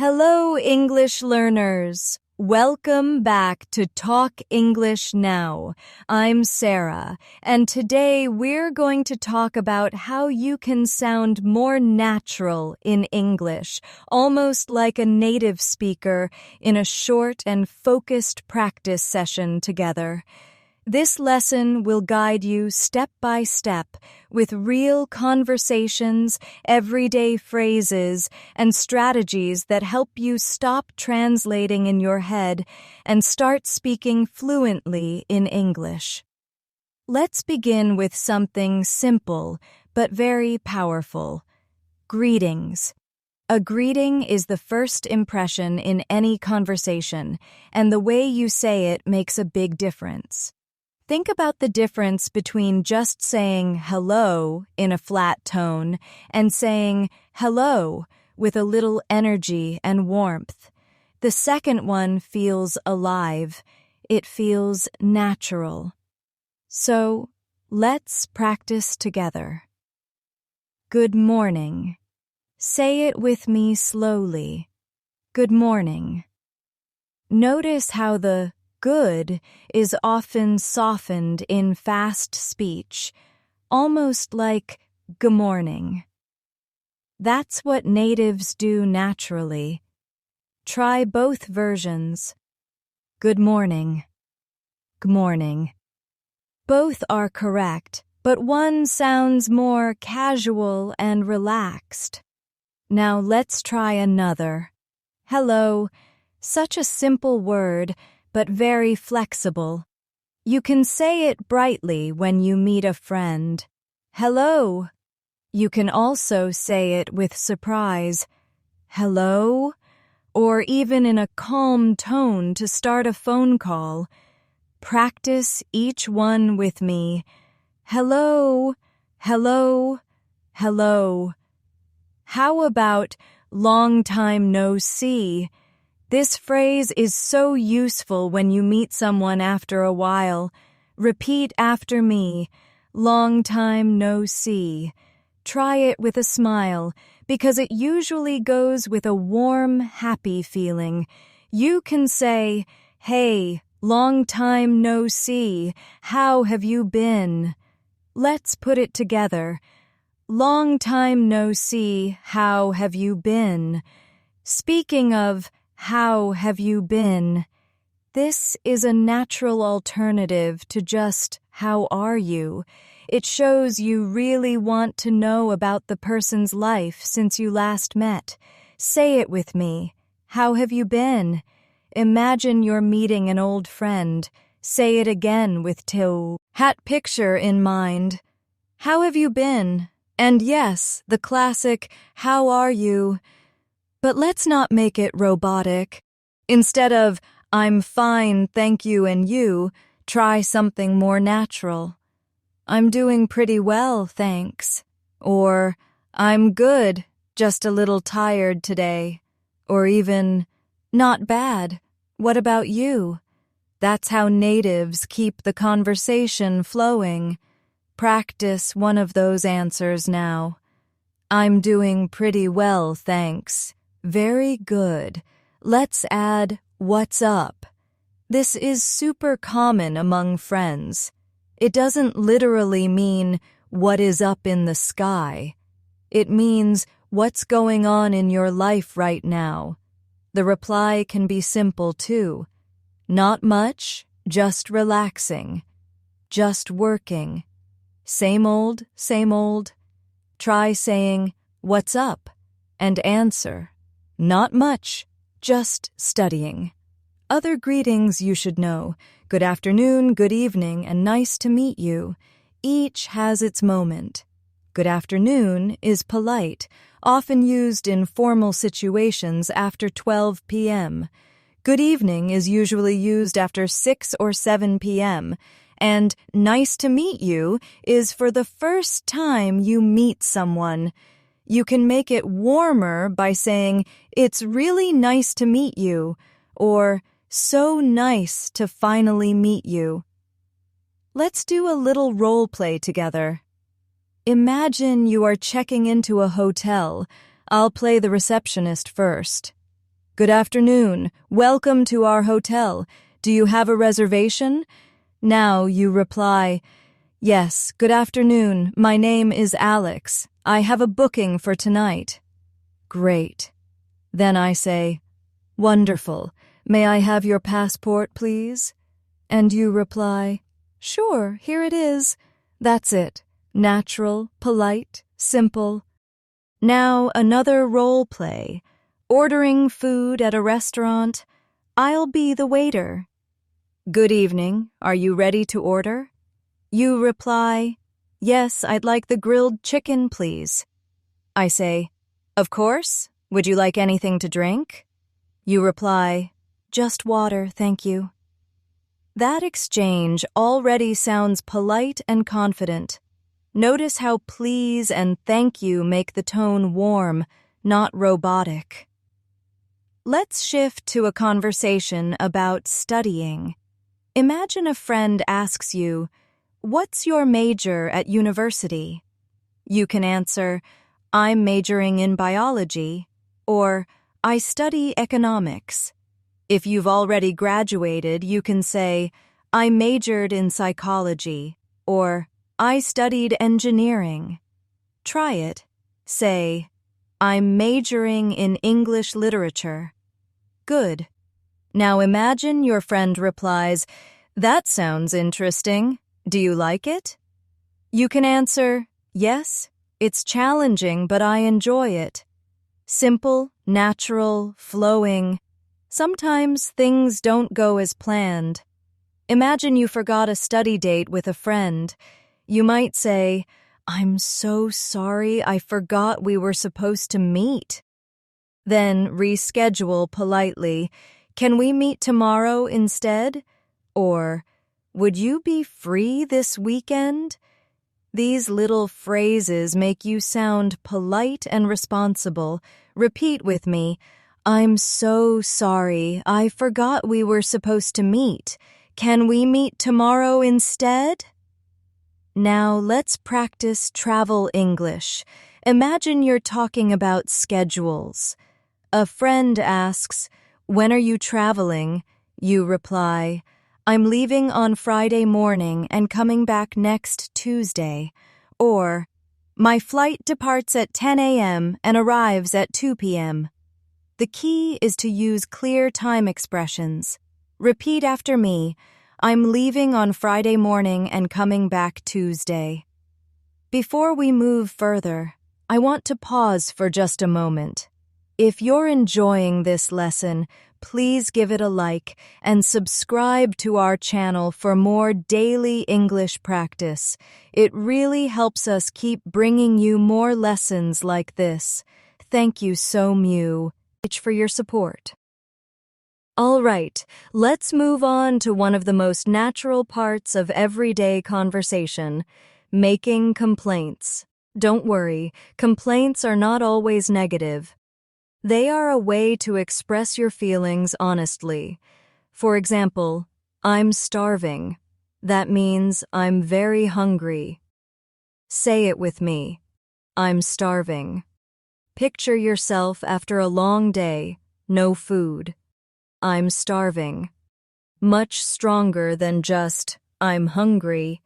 Hello, English learners. Welcome back to Talk English Now. I'm Sarah, and today we're going to talk about how you can sound more natural in English, almost like a native speaker, in a short and focused practice session together. This lesson will guide you step by step with real conversations, everyday phrases, and strategies that help you stop translating in your head and start speaking fluently in English. Let's begin with something simple but very powerful. Greetings. A greeting is the first impression in any conversation, and the way you say it makes a big difference. Think about the difference between just saying hello in a flat tone and saying hello with a little energy and warmth. The second one feels alive. It feels natural. So, let's practice together. Good morning. Say it with me slowly. Good morning. Notice how the good is often softened in fast speech, almost like good morning. That's what natives do naturally. Try both versions. Good morning. Good morning. Both are correct, but one sounds more casual and relaxed. Now let's try another. Hello. Such a simple word, but very flexible. You can say it brightly when you meet a friend. Hello. You can also say it with surprise. Hello? Or even in a calm tone to start a phone call. Practice each one with me. Hello, hello, hello. How about long time no see? This phrase is so useful when you meet someone after a while. Repeat after me. Long time no see. Try it with a smile, because it usually goes with a warm, happy feeling. You can say, "Hey, long time no see. How have you been?" Let's put it together. Long time no see. How have you been? Speaking of how have you been? This is a natural alternative to just how are you? It shows you really want to know about the person's life since you last met. Say it with me. How have you been? Imagine you're meeting an old friend. Say it again with hat picture in mind. How have you been? And yes, the classic, how are you? But let's not make it robotic. Instead of, I'm fine, thank you, and you, try something more natural. I'm doing pretty well, thanks. Or, I'm good, just a little tired today. Or even, not bad, what about you? That's how natives keep the conversation flowing. Practice one of those answers now. I'm doing pretty well, thanks. Very good. Let's add, what's up? This is super common among friends. It doesn't literally mean, what is up in the sky? It means, what's going on in your life right now? The reply can be simple too. Not much, just relaxing. Just working. Same old, same old. Try saying, what's up? And answer. Not much, just studying. Other greetings you should know. Good afternoon, good evening, and nice to meet you. Each has its moment. Good afternoon is polite, often used in formal situations after 12 p.m. Good evening is usually used after 6 or 7 p.m., and nice to meet you is for the first time you meet someone. You can make it warmer by saying, it's really nice to meet you, or so nice to finally meet you. Let's do a little role play together. Imagine you are checking into a hotel. I'll play the receptionist first. Good afternoon. Welcome to our hotel. Do you have a reservation? Now you reply, yes, good afternoon. My name is Alex. I have a booking for tonight. Great. Then I say, wonderful. May I have your passport, please? And you reply, sure, here it is. That's it. Natural, polite, simple. Now another role play. Ordering food at a restaurant. I'll be the waiter. Good evening. Are you ready to order? You reply, yes, I'd like the grilled chicken, please. I say, of course. Would you like anything to drink? You reply, just water, thank you. That exchange already sounds polite and confident. Notice how please and thank you make the tone warm, not robotic. Let's shift to a conversation about studying. Imagine a friend asks you, what's your major at university? You can answer, I'm majoring in biology, or I study economics. If you've already graduated, you can say, I majored in psychology, or I studied engineering. Try it. Say, I'm majoring in English literature. Good. Now imagine your friend replies, that sounds interesting. Do you like it? You can answer, yes, it's challenging, but I enjoy it. Simple, natural, flowing. Sometimes things don't go as planned. Imagine you forgot a study date with a friend. You might say, I'm so sorry, I forgot we were supposed to meet. Then reschedule politely. Can we meet tomorrow instead? Or, would you be free this weekend? These little phrases make you sound polite and responsible. Repeat with me. I'm so sorry, I forgot we were supposed to meet. Can we meet tomorrow instead? Now let's practice travel English. Imagine you're talking about schedules. A friend asks, when are you traveling? You reply, I'm leaving on Friday morning and coming back next Tuesday. Or, my flight departs at 10 a.m. and arrives at 2 p.m. The key is to use clear time expressions. Repeat after me. I'm leaving on Friday morning and coming back Tuesday. Before we move further, I want to pause for just a moment. If you're enjoying this lesson, please give it a like and subscribe to our channel for more daily English practice. It really helps us keep bringing you more lessons like this. Thank you so much for your support. All right, let's move on to one of the most natural parts of everyday conversation, making complaints. Don't worry, complaints are not always negative. They are a way to express your feelings honestly. For example, I'm starving. That means I'm very hungry. Say it with me. I'm starving. Picture yourself after a long day, no food. I'm starving. Much stronger than just, I'm hungry.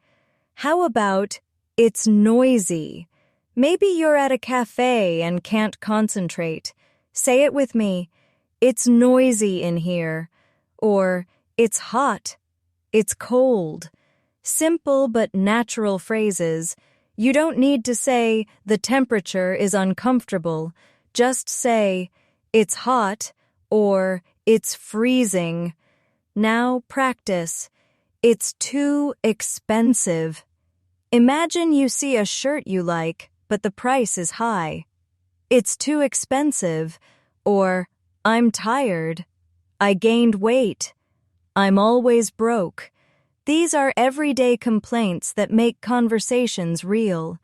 How about, it's noisy? Maybe you're at a cafe and can't concentrate. Say it with me. It's noisy in here. Or, it's hot. It's cold. Simple but natural phrases. You don't need to say, the temperature is uncomfortable. Just say, it's hot, or it's freezing. Now practice. It's too expensive. Imagine you see a shirt you like, but the price is high. It's too expensive. Or, I'm tired. I gained weight. I'm always broke. These are everyday complaints that make conversations real.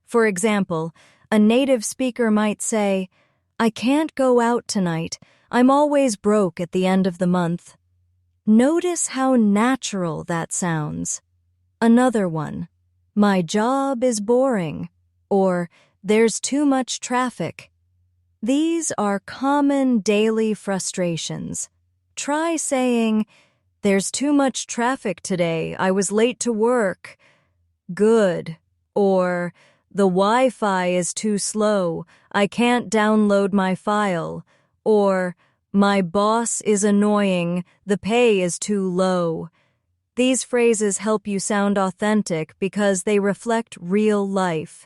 For example, a native speaker might say, I can't go out tonight. I'm always broke at the end of the month. Notice how natural that sounds. Another one. My job is boring. Or, there's too much traffic. These are common daily frustrations. Try saying, "There's too much traffic today. I was late to work." Good. Or, "The Wi-Fi is too slow. I can't download my file." Or, "My boss is annoying. The pay is too low." These phrases help you sound authentic because they reflect real life.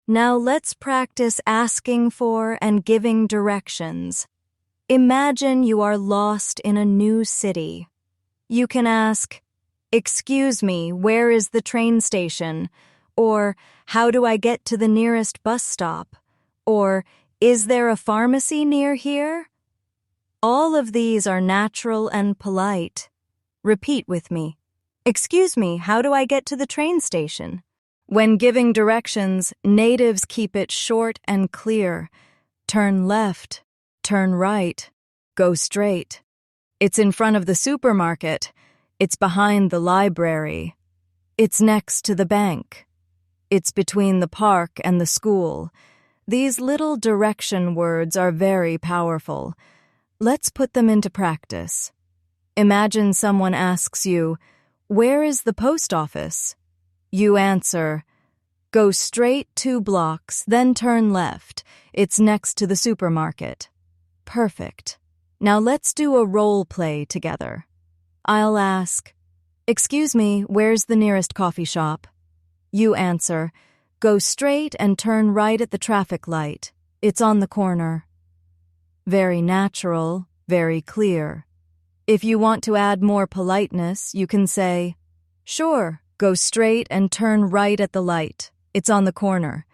Now let's practice asking for and giving directions. Imagine you are lost in a new city. You can ask, "Excuse me, where is the train station?" Or, "How do I get to the nearest bus stop?" Or, "Is there a pharmacy near here?" All of these are natural and polite. Repeat with me. "Excuse me, how do I get to the train station?" When giving directions, natives keep it short and clear. Turn left, turn right, go straight. It's in front of the supermarket. It's behind the library. It's next to the bank. It's between the park and the school. These little direction words are very powerful. Let's put them into practice. Imagine someone asks you, "Where is the post office?" You answer, "Go straight 2 blocks, then turn left. It's next to the supermarket." Perfect. Now let's do a role play together. I'll ask, "Excuse me, where's the nearest coffee shop?" You answer, "Go straight and turn right at the traffic light. It's on the corner." Very natural, very clear. If you want to add more politeness, you can say, "Sure, go straight and turn right at the light. It's on the corner."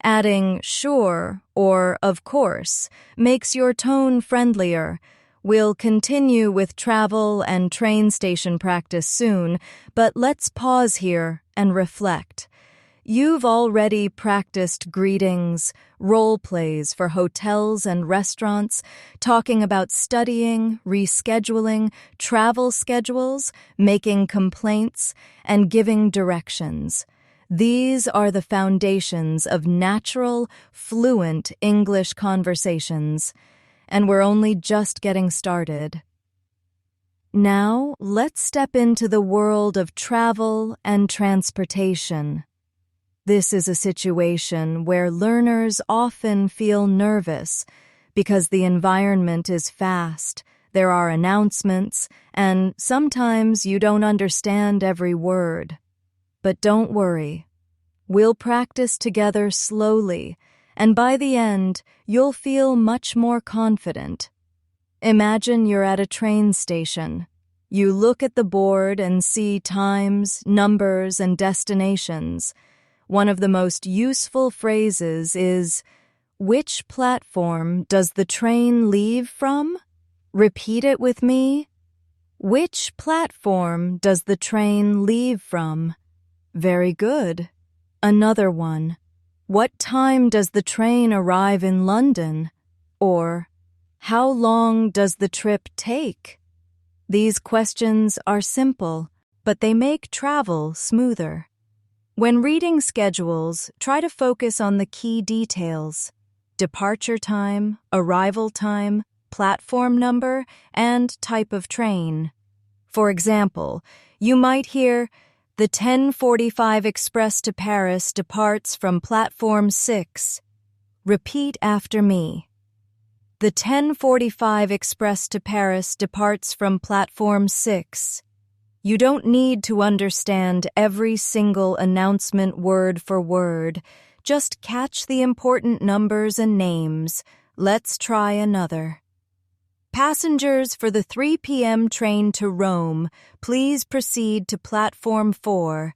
Adding "sure" or "of course" makes your tone friendlier. We'll continue with travel and train station practice soon, but let's pause here and reflect. You've already practiced greetings, role plays for hotels and restaurants, talking about studying, rescheduling, travel schedules, making complaints, and giving directions. These are the foundations of natural, fluent English conversations, and we're only just getting started. Now, let's step into the world of travel and transportation. This is a situation where learners often feel nervous because the environment is fast, there are announcements, and sometimes you don't understand every word. But don't worry. We'll practice together slowly, and by the end, you'll feel much more confident. Imagine you're at a train station. You look at the board and see times, numbers, and destinations. One of the most useful phrases is, "Which platform does the train leave from?" Repeat it with me. Which platform does the train leave from? Very good. Another one. What time does the train arrive in London? Or, how long does the trip take? These questions are simple, but they make travel smoother. When reading schedules, try to focus on the key details: departure time, arrival time, platform number, and type of train. For example, you might hear, "The 10:45 express to Paris departs from platform 6. Repeat after me. The 10:45 express to Paris departs from platform 6. You don't need to understand every single announcement word for word. Just catch the important numbers and names. Let's try another. Passengers for the 3 p.m. train to Rome, please proceed to platform 4.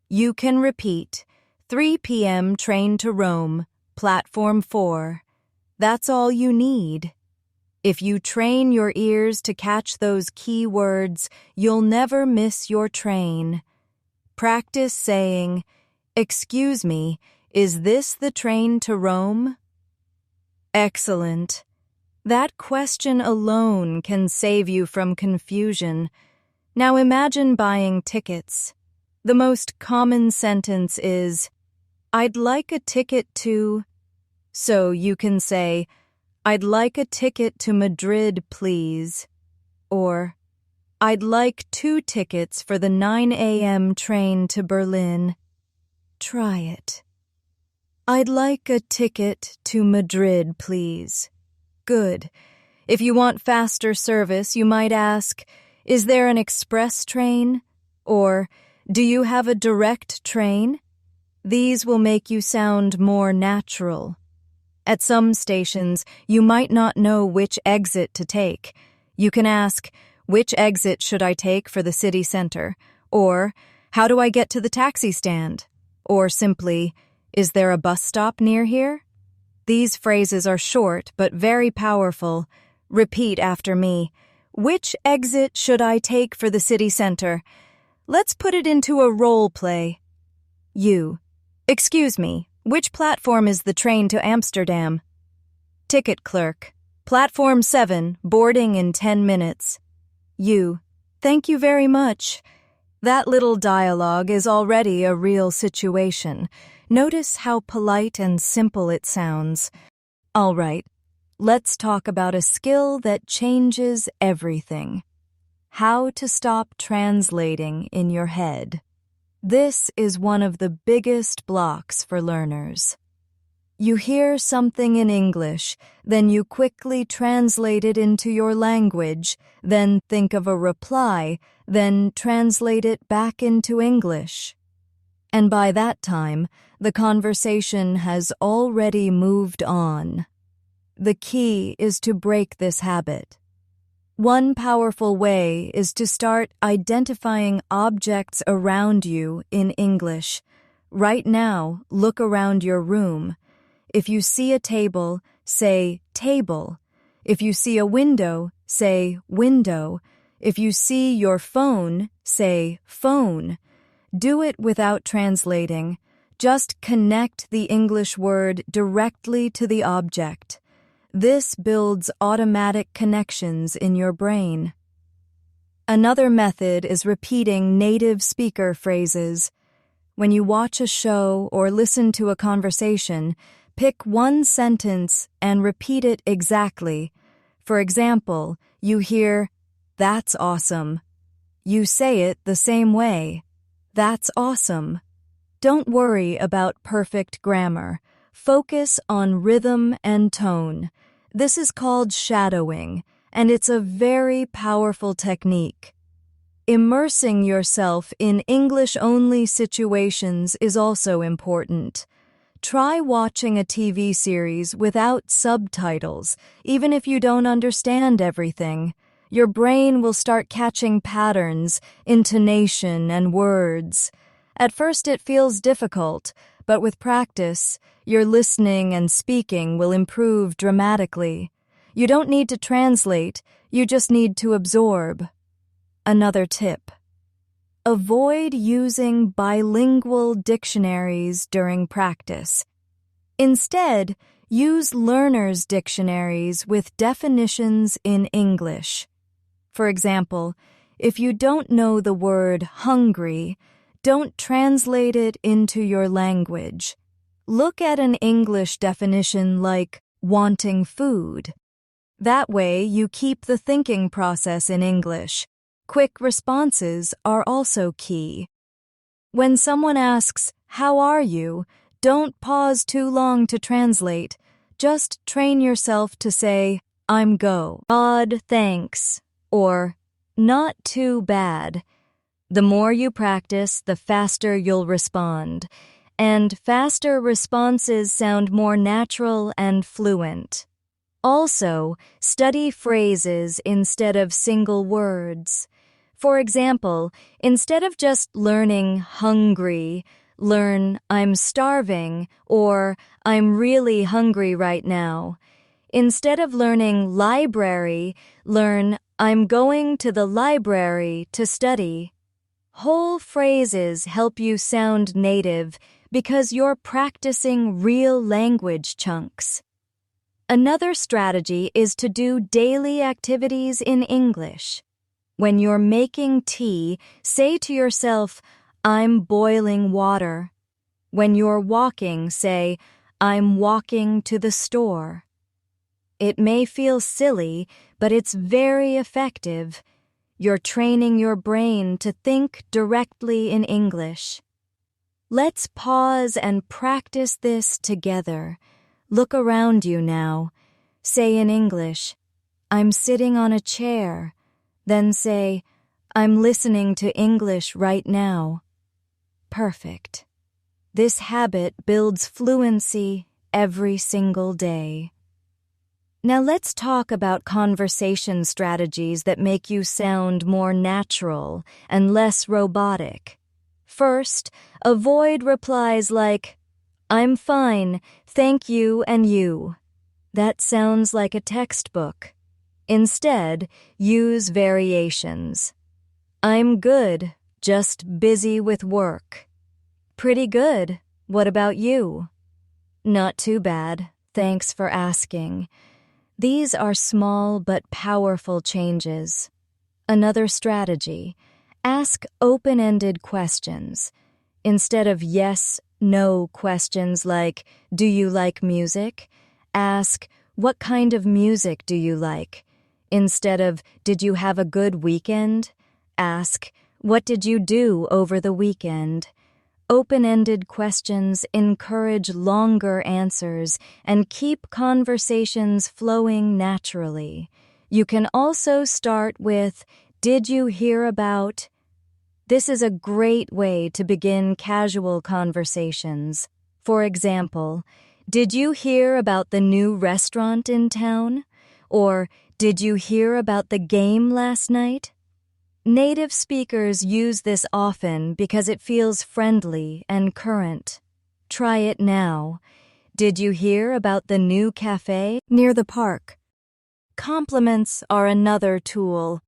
You can repeat, 3 p.m. train to Rome, platform 4. That's all you need. If you train your ears to catch those key words, you'll never miss your train. Practice saying, "Excuse me, is this the train to Rome?" Excellent. That question alone can save you from confusion. Now imagine buying tickets. The most common sentence is, "I'd like a ticket to..." So you can say, "I'd like a ticket to Madrid, please." Or, "I'd like 2 tickets for the 9 a.m. train to Berlin." Try it. "I'd like a ticket to Madrid, please." Good. If you want faster service, you might ask, "Is there an express train?" Or, "Do you have a direct train?" These will make you sound more natural. At some stations, you might not know which exit to take. You can ask, "Which exit should I take for the city center?" Or, "How do I get to the taxi stand?" Or simply, "Is there a bus stop near here?" These phrases are short but very powerful. Repeat after me. "Which exit should I take for the city center?" Let's put it into a role play. You. "Excuse me, which platform is the train to Amsterdam?" Ticket clerk. "Platform 7, boarding in 10 minutes. You. "Thank you very much." That little dialogue is already a real situation. Notice how polite and simple it sounds. All right, let's talk about a skill that changes everything. How to stop translating in your head. This is one of the biggest blocks for learners. You hear something in English, then you quickly translate it into your language, then think of a reply, then translate it back into English. And by that time, the conversation has already moved on. The key is to break this habit. One powerful way is to start identifying objects around you in English. Right now, look around your room. If you see a table, say table. If you see a window, say window. If you see your phone, say phone. Do it without translating. Just connect the English word directly to the object. This builds automatic connections in your brain. Another method is repeating native speaker phrases. When you watch a show or listen to a conversation, pick one sentence and repeat it exactly. For example, you hear, "That's awesome." You say it the same way. "That's awesome." Don't worry about perfect grammar. Focus on rhythm and tone. This is called shadowing, and it's a very powerful technique. Immersing yourself in English-only situations is also important. Try watching a TV series without subtitles, even if you don't understand everything. Your brain will start catching patterns, intonation, and words. At first it feels difficult, but with practice, your listening and speaking will improve dramatically. You don't need to translate, you just need to absorb. Another tip. Avoid using bilingual dictionaries during practice. Instead, use learners' dictionaries with definitions in English. For example, if you don't know the word hungry, don't translate it into your language. Look at an English definition like wanting food. That way, you keep the thinking process in English. Quick responses are also key. When someone asks, "How are you?" don't pause too long to translate. Just train yourself to say, "I'm go." "Odd, thanks." Or, "Not too bad." The more you practice, the faster you'll respond. And faster responses sound more natural and fluent. Also, study phrases instead of single words. For example, instead of just learning hungry, learn I'm starving or I'm really hungry right now. Instead of learning library, learn I'm going to the library to study. Whole phrases help you sound native because you're practicing real language chunks. Another strategy is to do daily activities in English. When you're making tea, say to yourself, "I'm boiling water." When you're walking, say, I'm walking to the store. It may feel silly, but it's very effective. You're training your brain to think directly in English. Let's pause and practice this together. Look around you now. Say in English, I'm sitting on a chair. Then say, I'm listening to English right now. Perfect. This habit builds fluency every single day. Now let's talk about conversation strategies that make you sound more natural and less robotic. First, avoid replies like, I'm fine, thank you and you. That sounds like a textbook. Instead, use variations. I'm good, just busy with work. Pretty good. What about you? Not too bad. Thanks for asking. These are small but powerful changes. Another strategy. Ask open-ended questions. Instead of yes/no questions like, do you like music? Ask, what kind of music do you like? Instead of, did you have a good weekend? Ask, what did you do over the weekend? Open-ended questions encourage longer answers and keep conversations flowing naturally. You can also start with, did you hear about? This is a great way to begin casual conversations. For example, did you hear about the new restaurant in town? Or, did you hear about the game last night? Native speakers use this often because it feels friendly and current. Try it now. Did you hear about the new cafe near the park? Compliments are another tool,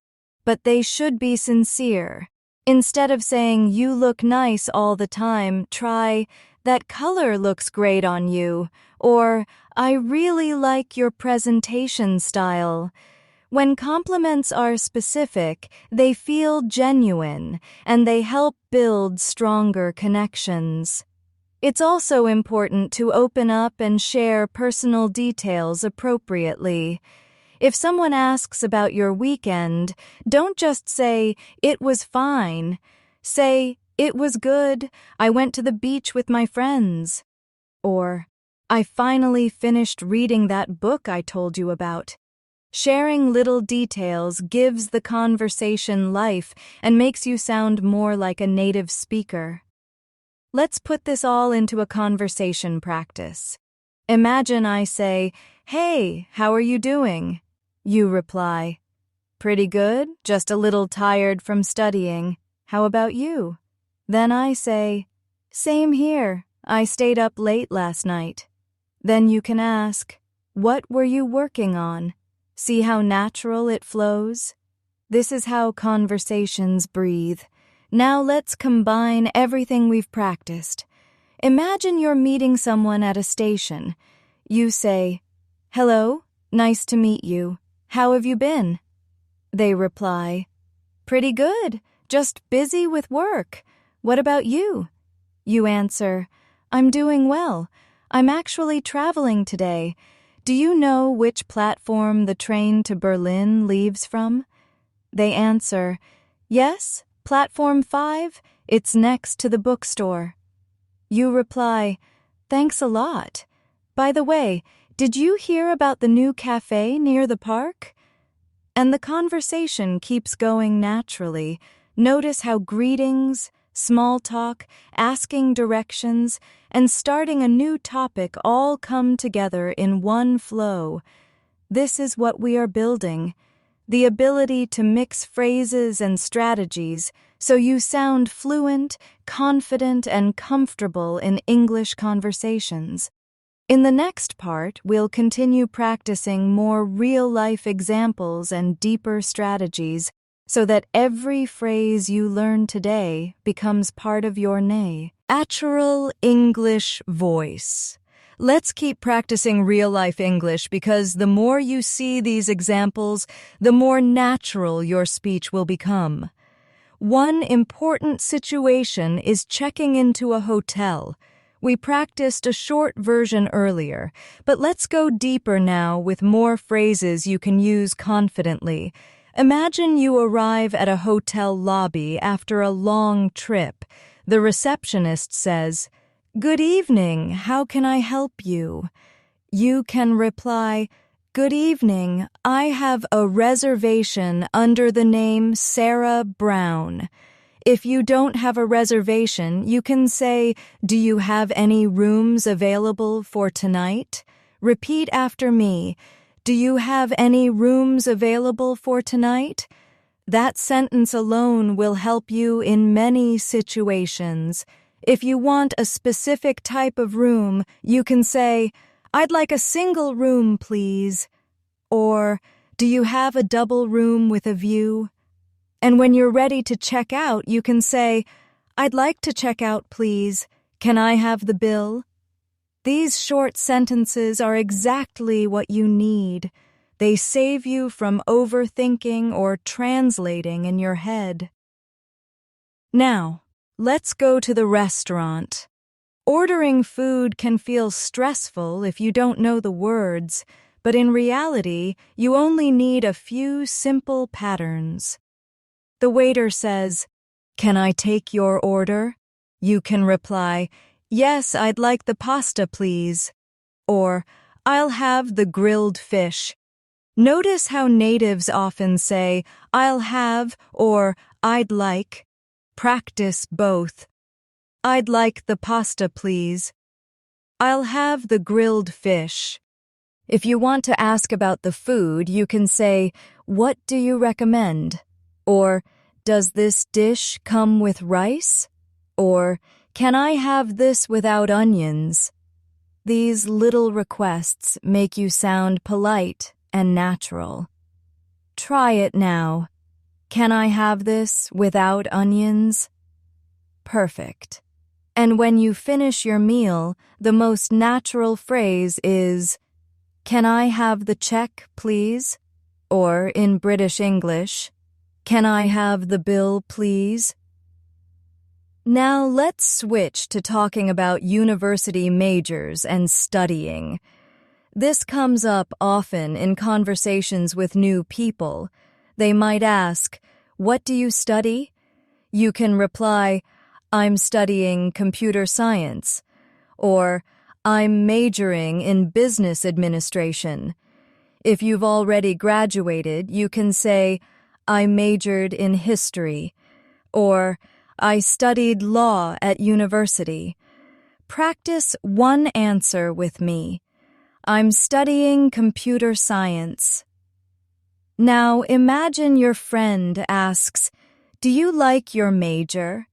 but they should be sincere. Instead of saying, you look nice all the time, try, that color looks great on you, or, I really like your presentation style. When compliments are specific, they feel genuine, and they help build stronger connections. It's also important to open up and share personal details appropriately. If someone asks about your weekend, don't just say, it was fine. Say, it was good. I went to the beach with my friends. Or, I finally finished reading that book I told you about. Sharing little details gives the conversation life and makes you sound more like a native speaker. Let's put this all into a conversation practice. Imagine I say, hey, how are you doing? You reply, pretty good, just a little tired from studying. How about you? Then I say, same here, I stayed up late last night. Then you can ask, what were you working on? See how natural it flows? This is how conversations breathe. Now let's combine everything we've practiced. Imagine you're meeting someone at a station. You say, hello, nice to meet you. How have you been? They reply, pretty good, just busy with work. What about you? You answer, I'm doing well. I'm actually traveling today. Do you know which platform the train to Berlin leaves from? They answer, yes, platform 5, it's next to the bookstore. You reply, thanks a lot. By the way, did you hear about the new cafe near the park? And the conversation keeps going naturally. Notice how greetings, small talk, asking directions, and starting a new topic all come together in one flow. This is what we are building, the ability to mix phrases and strategies so you sound fluent, confident, and comfortable in English conversations. In the next part, we'll continue practicing more real-life examples and deeper strategies so that every phrase you learn today becomes part of your natural English voice. Let's keep practicing real-life English because the more you see these examples, the more natural your speech will become. One important situation is checking into a hotel. We practiced a short version earlier, but let's go deeper now with more phrases you can use confidently. Imagine you arrive at a hotel lobby after a long trip. The receptionist says, "Good evening, how can I help you?" You can reply, "Good evening, I have a reservation under the name Sarah Brown." If you don't have a reservation, you can say, "Do you have any rooms available for tonight?" Repeat after me. "Do you have any rooms available for tonight?" That sentence alone will help you in many situations. If you want a specific type of room, you can say, "I'd like a single room, please." Or, "Do you have a double room with a view?" And when you're ready to check out, you can say, "I'd like to check out, please. Can I have the bill?" These short sentences are exactly what you need. They save you from overthinking or translating in your head. Now, let's go to the restaurant. Ordering food can feel stressful if you don't know the words, but in reality, you only need a few simple patterns. The waiter says, "Can I take your order?" You can reply, "Yes, I'd like the pasta, please." Or, "I'll have the grilled fish." Notice how natives often say, "I'll have" or "I'd like." Practice both. "I'd like the pasta, please." "I'll have the grilled fish." If you want to ask about the food, you can say, "What do you recommend?" Or, "Does this dish come with rice?" Or, "Can I have this without onions?" These little requests make you sound polite and natural. Try it now. "Can I have this without onions?" Perfect. And when you finish your meal, the most natural phrase is, "Can I have the check, please?" Or, in British English, "Can I have the bill, please?" Now let's switch to talking about university majors and studying. This comes up often in conversations with new people. They might ask, "What do you study?" You can reply, "I'm studying computer science," or "I'm majoring in business administration." If you've already graduated, you can say, "I majored in history," or "I studied law at university." Practice one answer with me. "I'm studying computer science." Now imagine your friend asks, "Do you like your major?"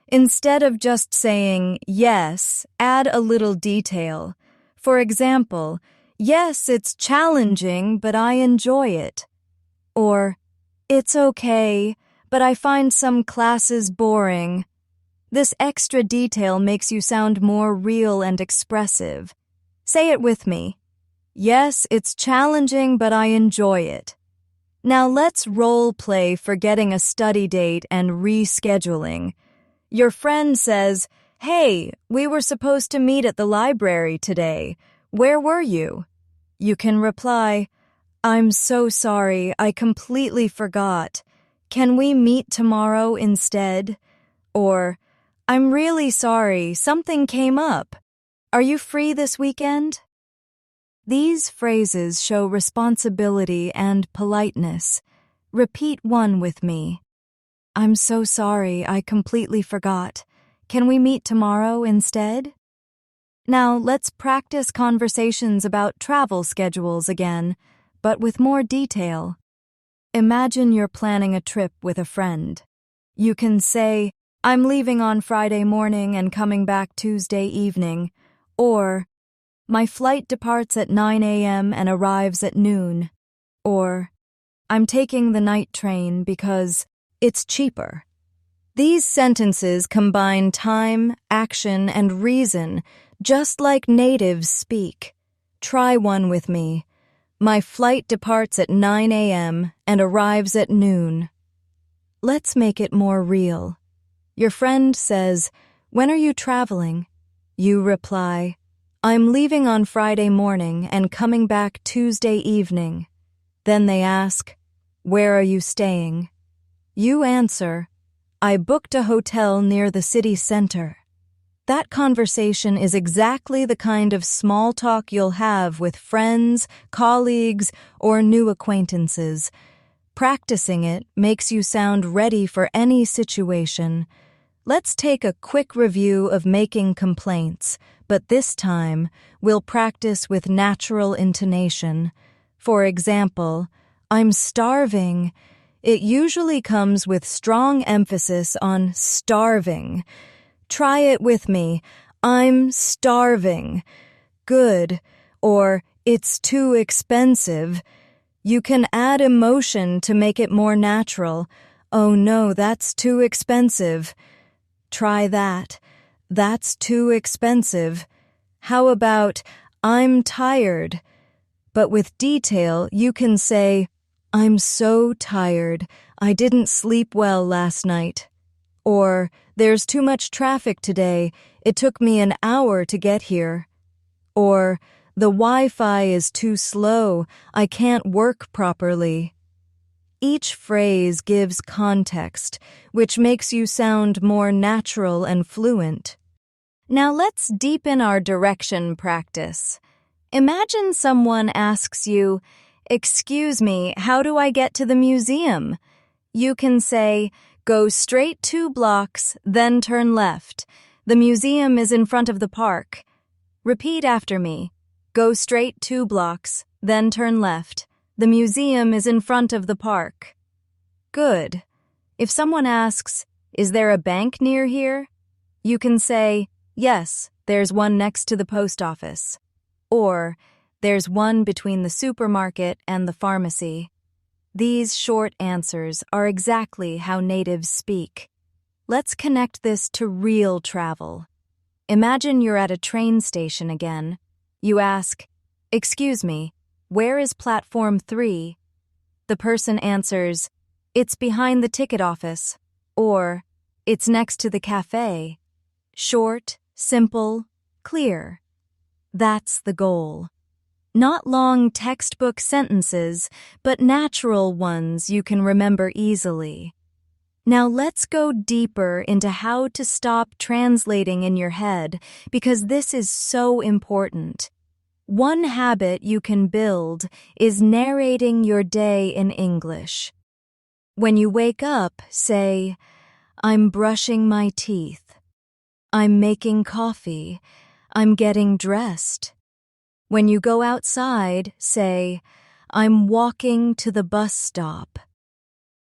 Instead of just saying yes, add a little detail. For example, "Yes, it's challenging, but I enjoy it." Or, "It's okay, but I find some classes boring." This extra detail makes you sound more real and expressive. Say it with me. "Yes, it's challenging, but I enjoy it." Now let's role play forgetting a study date and rescheduling. Your friend says, "Hey, we were supposed to meet at the library today. Where were you?" You can reply, "I'm so sorry, I completely forgot. Can we meet tomorrow instead?" Or, "I'm really sorry, something came up. Are you free this weekend?" These phrases show responsibility and politeness. Repeat one with me. "I'm so sorry, I completely forgot. Can we meet tomorrow instead?" Now let's practice conversations about travel schedules again, but with more detail. Imagine you're planning a trip with a friend. You can say, "I'm leaving on Friday morning and coming back Tuesday evening," or "My flight departs at 9 a.m. and arrives at noon," or "I'm taking the night train because it's cheaper." These sentences combine time, action, and reason, just like natives speak. Try one with me. "My flight departs at 9 a.m. and arrives at noon." Let's make it more real. Your friend says, "When are you traveling?" You reply, I'm leaving on Friday morning and coming back Tuesday evening. Then they ask, where are you staying? You answer, I booked a hotel near the city center. That conversation is exactly the kind of small talk you'll have with friends, colleagues, or new acquaintances. Practicing it makes you sound ready for any situation. Let's take a quick review of making complaints, but this time we'll practice with natural intonation. For example, I'm starving. It usually comes with strong emphasis on starving. Try it with me. I'm starving. Good. Or it's too expensive. You can add emotion to make it more natural. Oh no, that's too expensive. Try that. That's too expensive. How about I'm tired? But with detail, you can say, I'm so tired. I didn't sleep well last night. Or, there's too much traffic today. It took me an hour to get here. Or, the Wi-Fi is too slow. I can't work properly. Each phrase gives context, which makes you sound more natural and fluent. Now let's deepen our direction practice. Imagine someone asks you, excuse me, how do I get to the museum? You can say, go straight 2 blocks, then turn left. The museum is in front of the park. Repeat after me. Go straight 2 blocks, then turn left. The museum is in front of the park. Good. If someone asks, is there a bank near here? You can say, yes, there's one next to the post office. Or, there's one between the supermarket and the pharmacy. These short answers are exactly how natives speak. Let's connect this to real travel. Imagine you're at a train station again. You ask, excuse me, where is platform 3? The person answers, it's behind the ticket office, or it's next to the cafe. Short, simple, clear. That's the goal. Not long textbook sentences, but natural ones you can remember easily. Now let's go deeper into how to stop translating in your head, because this is so important. One habit you can build is narrating your day in English. When you wake up, say, I'm brushing my teeth. I'm making coffee. I'm getting dressed. When you go outside, say, I'm walking to the bus stop.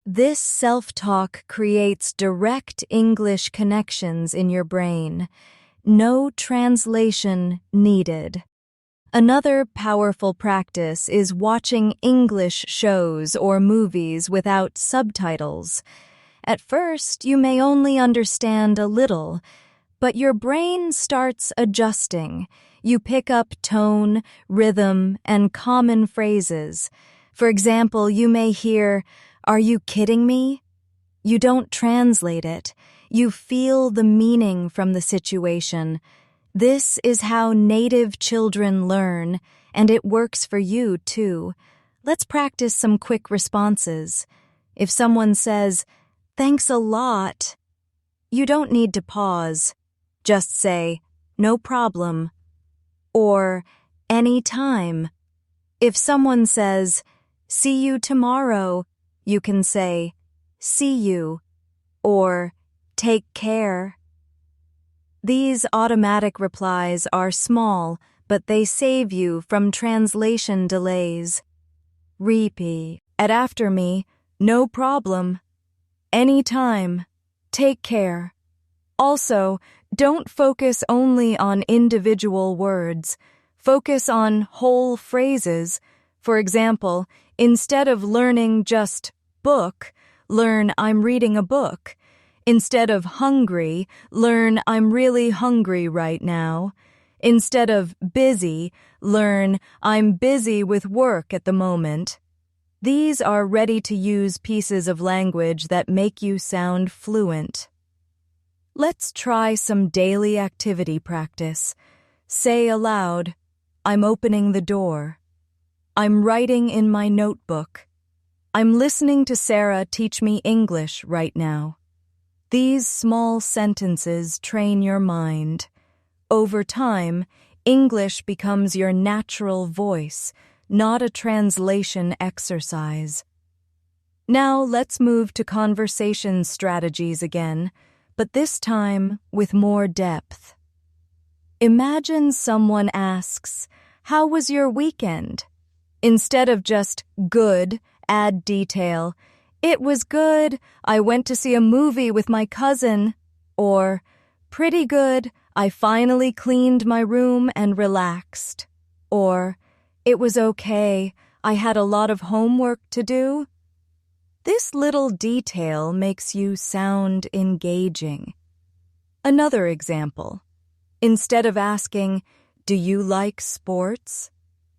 This self-talk creates direct English connections in your brain. No translation needed. Another powerful practice is watching English shows or movies without subtitles. At first, you may only understand a little, but your brain starts adjusting. You pick up tone, rhythm, and common phrases. For example, you may hear, are you kidding me? You don't translate it. You feel the meaning from the situation. This is how native children learn, and it works for you too. Let's practice some quick responses. If someone says, thanks a lot, you don't need to pause. Just say, no problem. Or, anytime. If someone says, see you tomorrow, you can say, see you, or take care. These automatic replies are small, but they save you from translation delays. Repeat after me, no problem. Anytime. Take care. Also, don't focus only on individual words. Focus on whole phrases. For example, instead of learning just book, learn I'm reading a book. Instead of hungry, learn I'm really hungry right now. Instead of busy, learn I'm busy with work at the moment. These are ready-to-use pieces of language that make you sound fluent. Let's try some daily activity practice. Say aloud, I'm opening the door. I'm writing in my notebook. I'm listening to Sarah teach me English right now. These small sentences train your mind. Over time, English becomes your natural voice, not a translation exercise. Now let's move to conversation strategies again, but this time with more depth. Imagine someone asks, "How was your weekend?" Instead of just "good," add detail. "It was good. I went to see a movie with my cousin." Or, "Pretty good. I finally cleaned my room and relaxed." Or, "It was okay. I had a lot of homework to do." This little detail makes you sound engaging. Another example. Instead of asking, "Do you like sports?"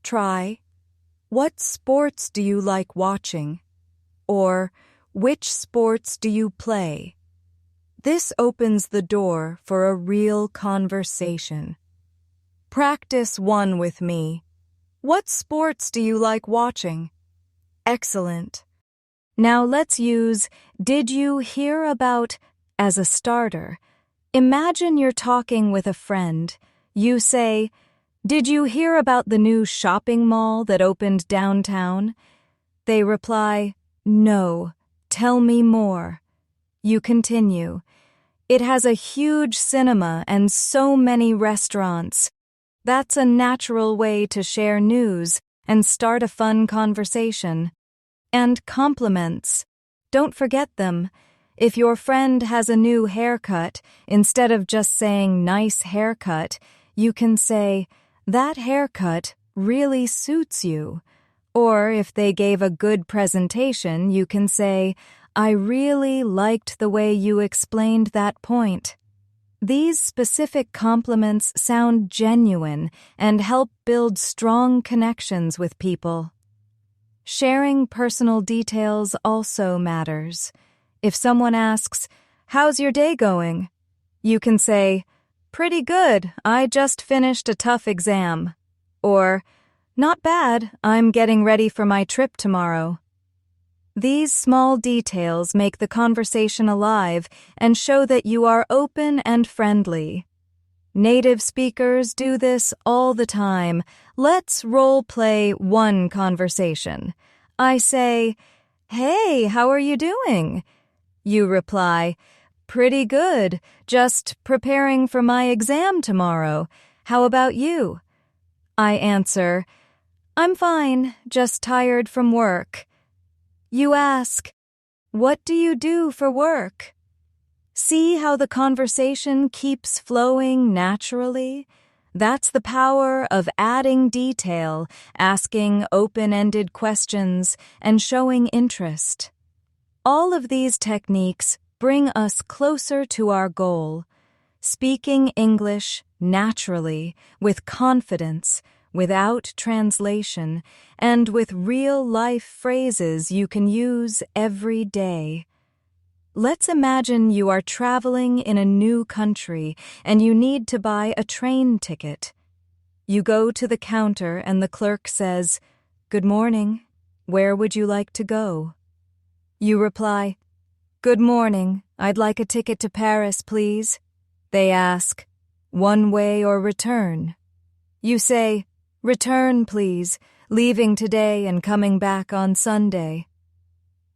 try, "What sports do you like watching?" Or, "Which sports do you play?" This opens the door for a real conversation. Practice one with me. What sports do you like watching? Excellent. Now let's use "Did you hear about" as a starter. Imagine you're talking with a friend. You say, "Did you hear about the new shopping mall that opened downtown?" They reply, "No, tell me more." You continue, "It has a huge cinema and so many restaurants." That's a natural way to share news and start a fun conversation. And compliments. Don't forget them. If your friend has a new haircut, instead of just saying "nice haircut," you can say, "That haircut really suits you." Or if they gave a good presentation, you can say, "I really liked the way you explained that point." These specific compliments sound genuine and help build strong connections with people. Sharing personal details also matters. If someone asks, "How's your day going?" you can say, "Pretty good. I just finished a tough exam." Or, "Not bad. I'm getting ready for my trip tomorrow." These small details make the conversation alive and show that you are open and friendly. Native speakers do this all the time. Let's role-play one conversation. I say, "Hey, how are you doing?" You reply, "Pretty good. Just preparing for my exam tomorrow. How about you?" I answer, "I'm fine, just tired from work." You ask, "What do you do for work?" See how the conversation keeps flowing naturally? That's the power of adding detail, asking open-ended questions, and showing interest. All of these techniques bring us closer to our goal, speaking English naturally, with confidence, without translation, and with real-life phrases you can use every day. Let's imagine you are traveling in a new country and you need to buy a train ticket. You go to the counter and the clerk says, "Good morning. Where would you like to go?" You reply, "Good morning. I'd like a ticket to Paris, please." They ask, "One way or return?" You say, "Return, please, leaving today and coming back on Sunday."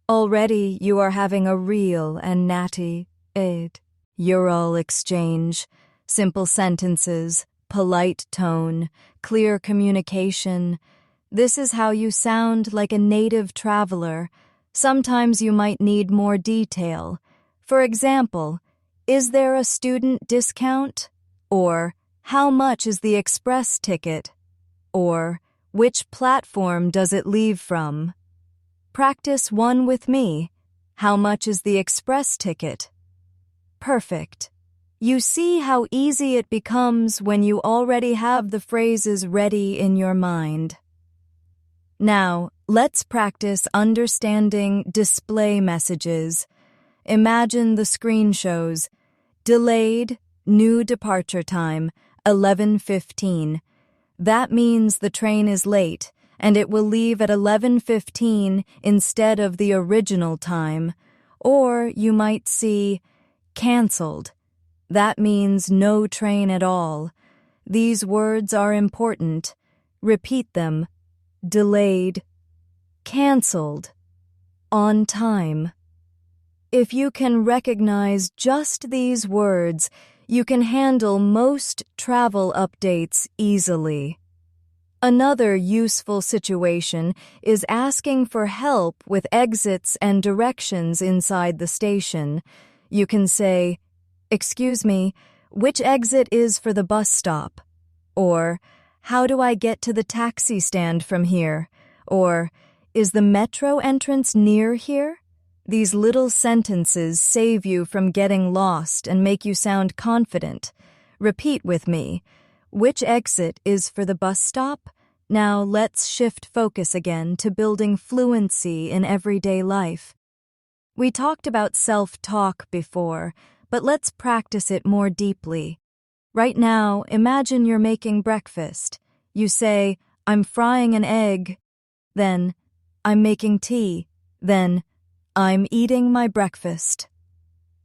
Already you are having a real and natty Ural exchange, simple sentences, polite tone, clear communication. This is how you sound like a native traveler. Sometimes you might need more detail. For example, "Is there a student discount?" Or, "How much is the express ticket?" Or, "Which platform does it leave from?" Practice one with me. How much is the express ticket? Perfect. You see how easy it becomes when you already have the phrases ready in your mind. Now, let's practice understanding display messages. Imagine the screen shows. Delayed, new departure time, 11:15. That means the train is late, and it will leave at 11:15 instead of the original time. Or you might see canceled. That means no train at all. These words are important. Repeat them. Delayed, canceled, on time. If you can recognize just these words, you can handle most travel updates easily. Another useful situation is asking for help with exits and directions inside the station. You can say, "Excuse me, which exit is for the bus stop?" Or, "How do I get to the taxi stand from here?" Or, "Is the metro entrance near here?" These little sentences save you from getting lost and make you sound confident. Repeat with me. Which exit is for the bus stop? Now let's shift focus again to building fluency in everyday life. We talked about self-talk before, but let's practice it more deeply. Right now, imagine you're making breakfast. You say, "I'm frying an egg." Then, "I'm making tea." Then, "I'm eating my breakfast."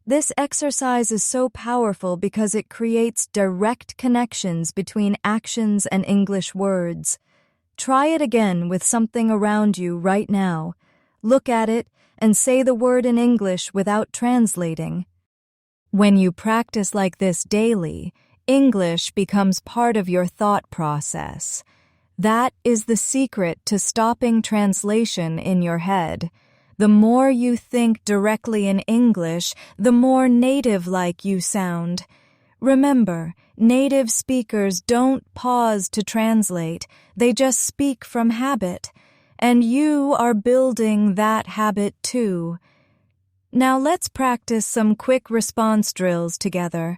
This exercise is so powerful because it creates direct connections between actions and English words. Try it again with something around you right now. Look at it and say the word in English without translating. When you practice like this daily, English becomes part of your thought process. That is the secret to stopping translation in your head. The more you think directly in English, the more native-like you sound. Remember, native speakers don't pause to translate. They just speak from habit. And you are building that habit too. Now let's practice some quick response drills together.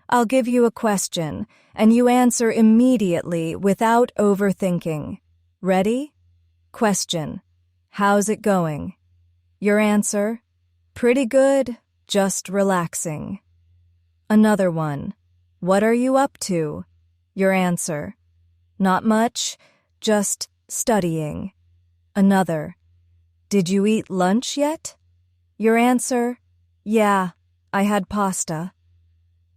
I'll give you a question, and you answer immediately without overthinking. Ready? Question: How's it going? Your answer: Pretty good, just relaxing. Another one: What are you up to? Your answer: Not much, just studying. Another: Did you eat lunch yet? Your answer: Yeah, I had pasta.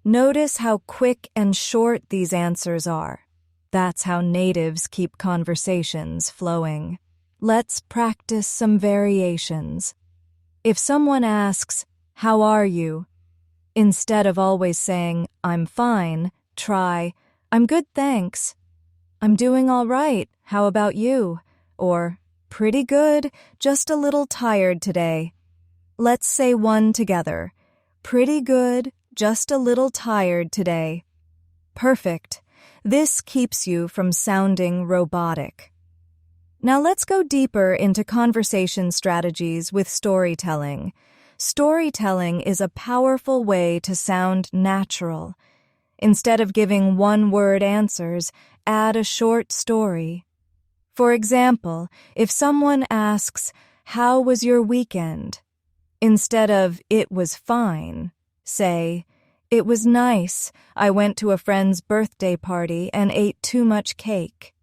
Notice how quick and short these answers are. That's how natives keep conversations flowing. Let's practice some variations. If someone asks, "How are you?" instead of always saying, "I'm fine," try, "I'm good, thanks." "I'm doing all right, how about you?" Or, "Pretty good, just a little tired today." Let's say one together. Pretty good, just a little tired today. Perfect. This keeps you from sounding robotic. Now let's go deeper into conversation strategies with storytelling. Storytelling is a powerful way to sound natural. Instead of giving one-word answers, add a short story. For example, if someone asks, "How was your weekend?" instead of "It was fine," say, "It was nice. I went to a friend's birthday party and ate too much cake."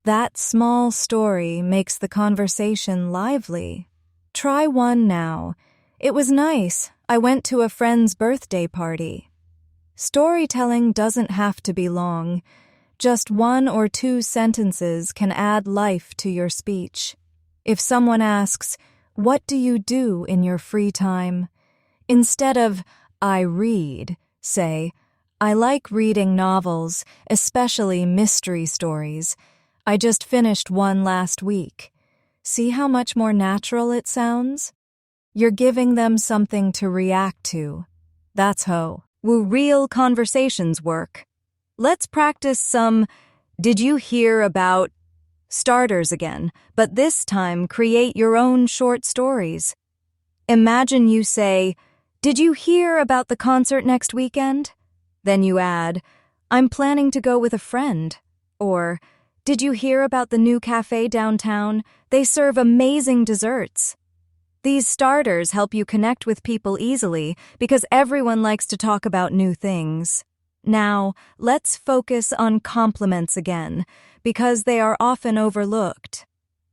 That small story makes the conversation lively. Try one now. "It was nice. I went to a friend's birthday party." Storytelling doesn't have to be long. Just 1 or 2 sentences can add life to your speech. If someone asks, "What do you do in your free time?" instead of "I read," say, "I like reading novels, especially mystery stories. I just finished one last week." See how much more natural it sounds? You're giving them something to react to. That's how real conversations work. Let's practice some "Did you hear about" starters again, but this time create your own short stories. Imagine you say, "Did you hear about the concert next weekend?" Then you add, "I'm planning to go with a friend." Or, "Did you hear about the new cafe downtown? They serve amazing desserts." These starters help you connect with people easily because everyone likes to talk about new things. Now, let's focus on compliments again, because they are often overlooked.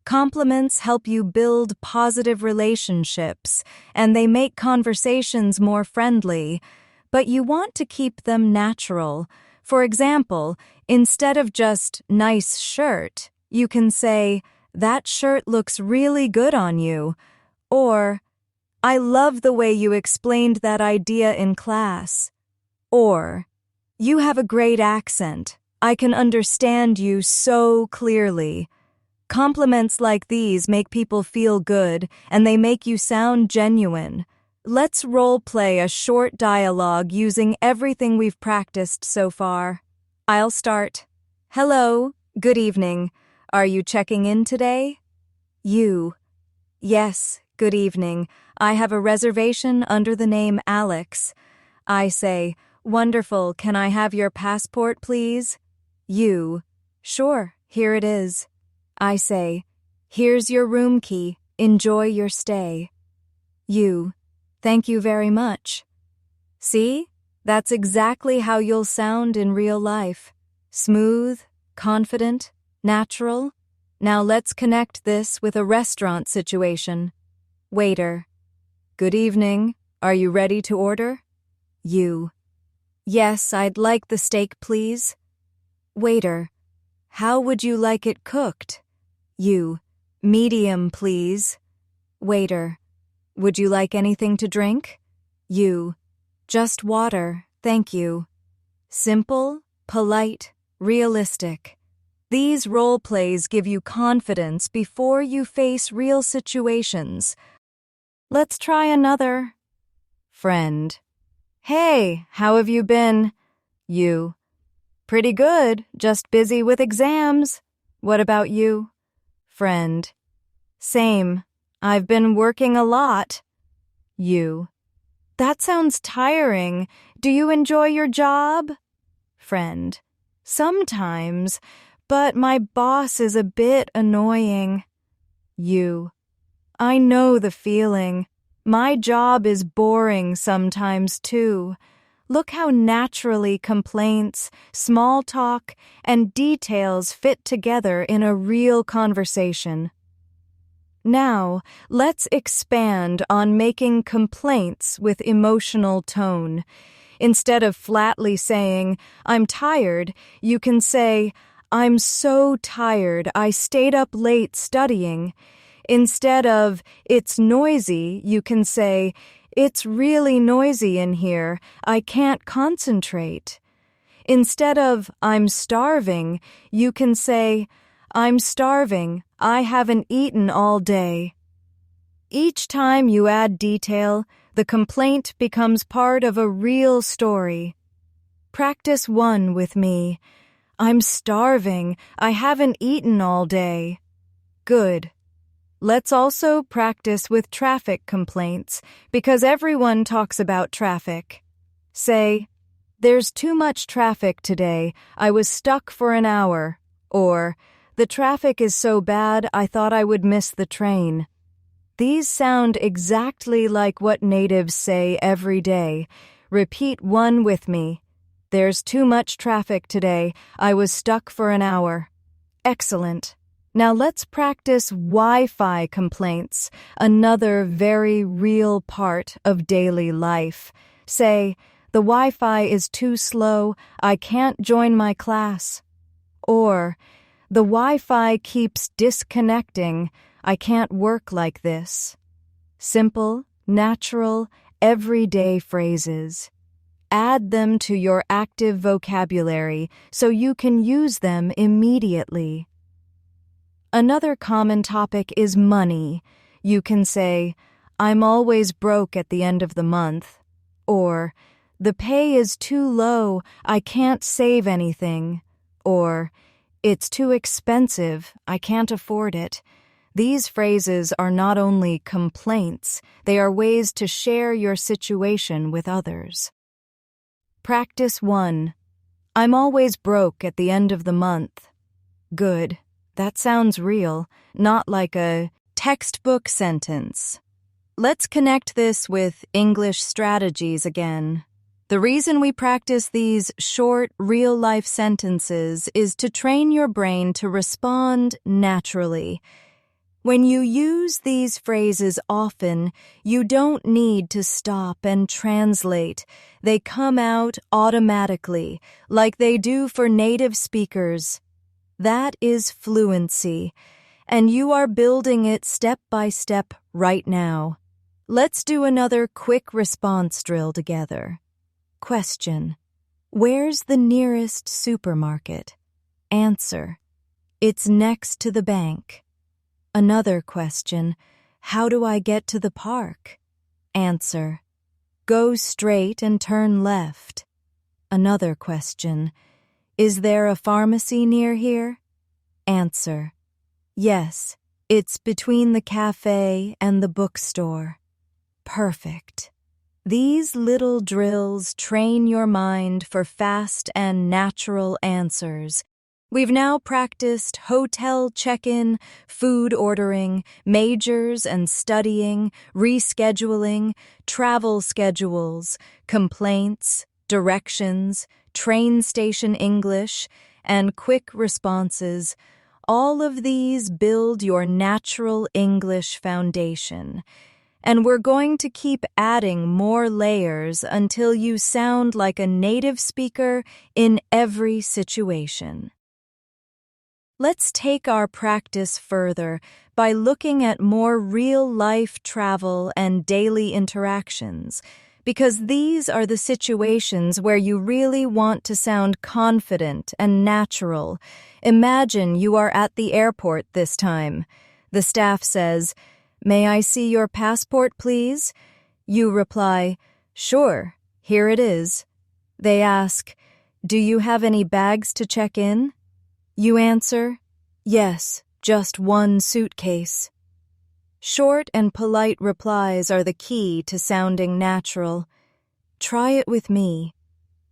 Compliments help you build positive relationships, and they make conversations more friendly, but you want to keep them natural. For example, instead of just "nice shirt," you can say, "That shirt looks really good on you," or "I love the way you explained that idea in class," or "You have a great accent. I can understand you so clearly." Compliments like these make people feel good, and they make you sound genuine. Let's role-play a short dialogue using everything we've practiced so far. I'll start. "Hello, good evening. Are you checking in today?" You. "Yes, good evening. I have a reservation under the name Alex." I say, "Wonderful, can I have your passport, please?" You. "Sure, here it is." I say, "Here's your room key. Enjoy your stay." You. "Thank you very much." See? That's exactly how you'll sound in real life. Smooth, confident, natural. Now let's connect this with a restaurant situation. Waiter. "Good evening. Are you ready to order?" You. "Yes, I'd like the steak, please." Waiter. "How would you like it cooked?" You. "Medium, please." Waiter. "Would you like anything to drink?" You. "Just water, thank you." Simple, polite, realistic. These role plays give you confidence before you face real situations. Let's try another. Friend. "Hey, how have you been?" You. "Pretty good, just busy with exams. What about you?" Friend. "Same. I've been working a lot." You. "That sounds tiring. Do you enjoy your job?" Friend. "Sometimes, but my boss is a bit annoying." You. "I know the feeling. My job is boring sometimes too. Look how naturally complaints, small talk, and details fit together in a real conversation." Now, let's expand on making complaints with emotional tone. Instead of flatly saying, "I'm tired," you can say, "I'm so tired, I stayed up late studying." Instead of "It's noisy," you can say, "It's really noisy in here, I can't concentrate." Instead of "I'm starving," you can say, "I'm starving, I haven't eaten all day." Each time you add detail, the complaint becomes part of a real story. Practice 1 with me. "I'm starving, I haven't eaten all day." Good. Let's also practice with traffic complaints, because everyone talks about traffic. Say, "There's too much traffic today, I was stuck for an hour," or "The traffic is so bad I thought I would miss the train." These sound exactly like what natives say every day. Repeat 1 with me. "There's too much traffic today, I was stuck for an hour." Excellent. Now let's practice Wi-Fi complaints, another very real part of daily life. Say, "The Wi-Fi is too slow, I can't join my class." Or, "The Wi-Fi keeps disconnecting, I can't work like this." Simple, natural, everyday phrases. Add them to your active vocabulary so you can use them immediately. Another common topic is money. You can say, "I'm always broke at the end of the month," or "The pay is too low, I can't save anything," or "It's too expensive, I can't afford it." These phrases are not only complaints, they are ways to share your situation with others. Practice 1. "I'm always broke at the end of the month." Good. That sounds real, not like a textbook sentence. let's connect this with English strategies again. The reason we practice these short, real-life sentences is to train your brain to respond naturally. When you use these phrases often, you don't need to stop and translate. They come out automatically, like they do for native speakers. That is fluency, and you are building it step by step right now. Let's do another quick response drill together. Question: where's the nearest supermarket? Answer: it's next to the bank. Another question: how do I get to the park? Answer: go straight and turn left. Another question: is there a pharmacy near here? Answer: yes, it's between the cafe and the bookstore. Perfect. These little drills train your mind for fast and natural answers. We've now practiced hotel check-in, food ordering, majors and studying, rescheduling, travel schedules, complaints, directions, train station English, and quick responses. All of these build your natural English foundation. And we're going to keep adding more layers until you sound like a native speaker in every situation. Let's take our practice further by looking at more real-life travel and daily interactions, because these are the situations where you really want to sound confident and natural. Imagine you are at the airport this time. The staff says, "May I see your passport, please?" You reply, "Sure, here it is." They ask, "Do you have any bags to check in?" You answer, "Yes, just one suitcase." Short and polite replies are the key to sounding natural. Try it with me.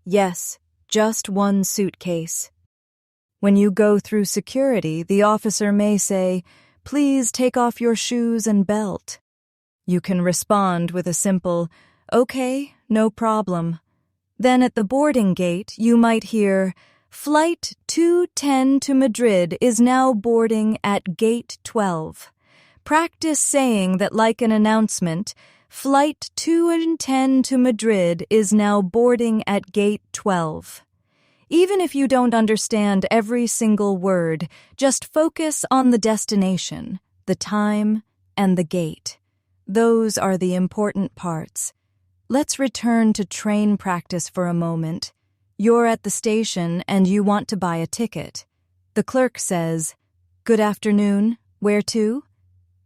Yes, just one suitcase. When you go through security, the officer may say, "Please take off your shoes and belt." You can respond with a simple, "Okay, no problem." Then at the boarding gate, you might hear, "Flight 210 to Madrid is now boarding at Gate 12. Practice saying that like an announcement, "Flight 210 to Madrid is now boarding at Gate 12. Even if you don't understand every single word, just focus on the destination, the time, and the gate. Those are the important parts. Let's return to train practice for a moment. You're at the station and you want to buy a ticket. The clerk says, "Good afternoon, where to?"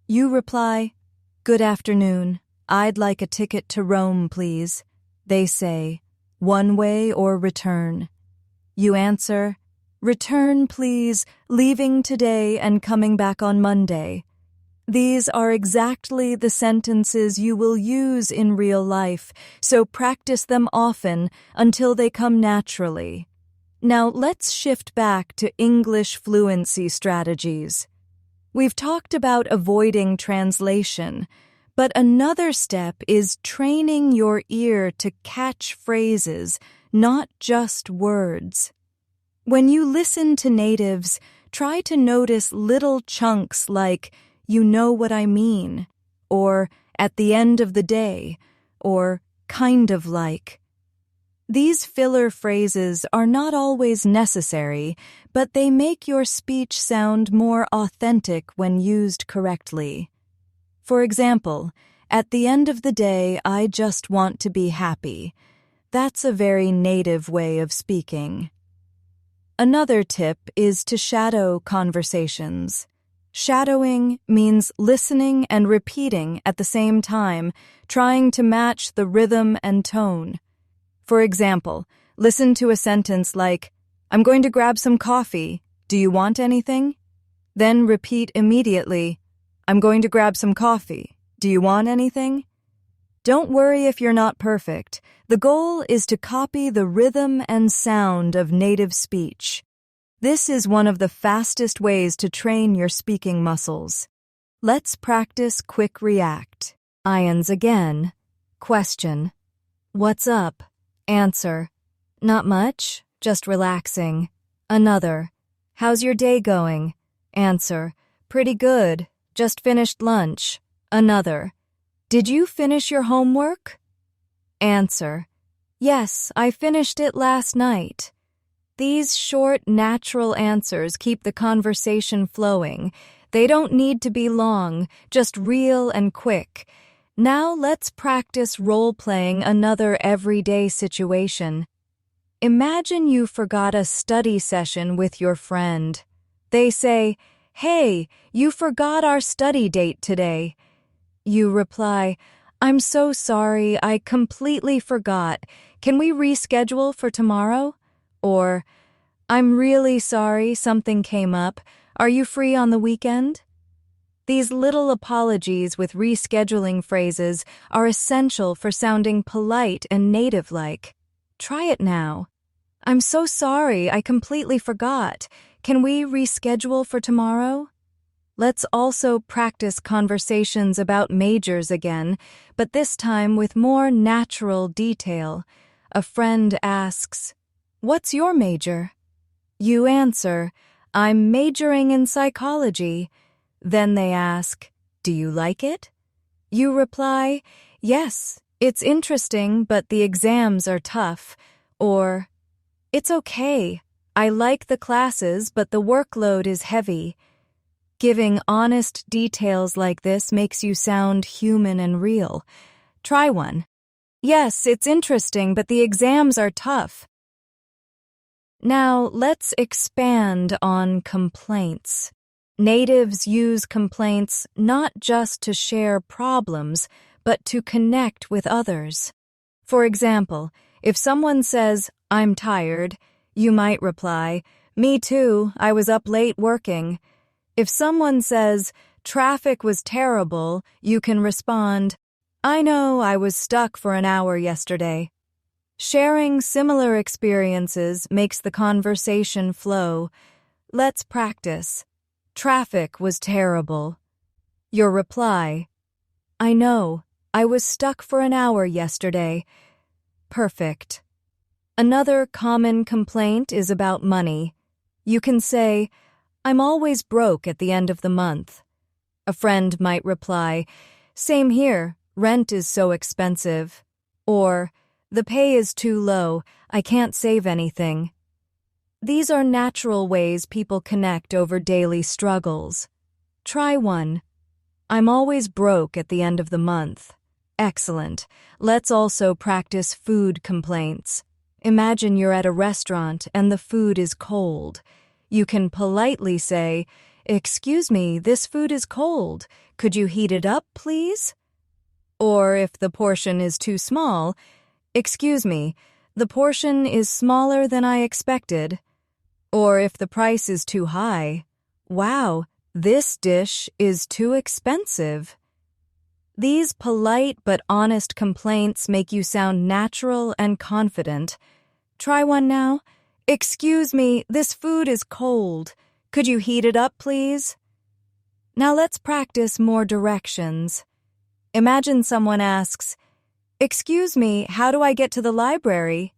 You reply, "Good afternoon, I'd like a ticket to Rome, please." They say, "One way or return?" You answer, "Return, please, leaving today and coming back on Monday." These are exactly the sentences you will use in real life, so practice them often until they come naturally. Now let's shift back to English fluency strategies. We've talked about avoiding translation, but another step is training your ear to catch phrases, not just words. When you listen to natives, try to notice little chunks like, "You know what I mean," or "at the end of the day," or "kind of like." These filler phrases are not always necessary, but they make your speech sound more authentic when used correctly. For example, "At the end of the day, I just want to be happy." That's a very native way of speaking. Another tip is to shadow conversations. Shadowing means listening and repeating at the same time, trying to match the rhythm and tone. For example, listen to a sentence like, "I'm going to grab some coffee. Do you want anything?" Then repeat immediately, "I'm going to grab some coffee. Do you want anything?" Don't worry if you're not perfect. The goal is to copy the rhythm and sound of native speech. This is one of the fastest ways to train your speaking muscles. Let's practice quick react. Ions again. Question. What's up? Answer. Not much, just relaxing. Another. How's your day going? Answer. Pretty good, just finished lunch. Another. Did you finish your homework? Answer. Yes, I finished it last night. These short, natural answers keep the conversation flowing. They don't need to be long, just real and quick. Now let's practice role-playing another everyday situation. Imagine you forgot a study session with your friend. They say, "Hey, you forgot our study date today." You reply, "I'm so sorry, I completely forgot. Can we reschedule for tomorrow?" Or, "I'm really sorry, something came up. Are you free on the weekend?" These little apologies with rescheduling phrases are essential for sounding polite and native-like. Try it now. "I'm so sorry, I completely forgot. Can we reschedule for tomorrow?" Let's also practice conversations about majors again, but this time with more natural detail. A friend asks, "What's your major?" You answer, "I'm majoring in psychology." Then they ask, "Do you like it?" You reply, "Yes, it's interesting, but the exams are tough." Or, "It's okay. I like the classes, but the workload is heavy." Giving honest details like this makes you sound human and real. Try one. "Yes, it's interesting, but the exams are tough." Now, let's expand on complaints. Natives use complaints not just to share problems, but to connect with others. For example, if someone says, "I'm tired," you might reply, "Me too, I was up late working." If someone says, "Traffic was terrible," you can respond, "I know, I was stuck for an hour yesterday." Sharing similar experiences makes the conversation flow. Let's practice. "Traffic was terrible." Your reply, "I know, I was stuck for an hour yesterday." Perfect. Another common complaint is about money. You can say, "I'm always broke at the end of the month." A friend might reply, "Same here, rent is so expensive." Or, "The pay is too low, I can't save anything." These are natural ways people connect over daily struggles. Try one. "I'm always broke at the end of the month." Excellent. Let's also practice food complaints. Imagine you're at a restaurant and the food is cold. You can politely say, "Excuse me, this food is cold. Could you heat it up, please?" Or if the portion is too small, "Excuse me, the portion is smaller than I expected." Or if the price is too high, "Wow, this dish is too expensive." These polite but honest complaints make you sound natural and confident. Try one now. "Excuse me, this food is cold. Could you heat it up, please?" Now let's practice more directions. Imagine someone asks, "Excuse me, how do I get to the library?"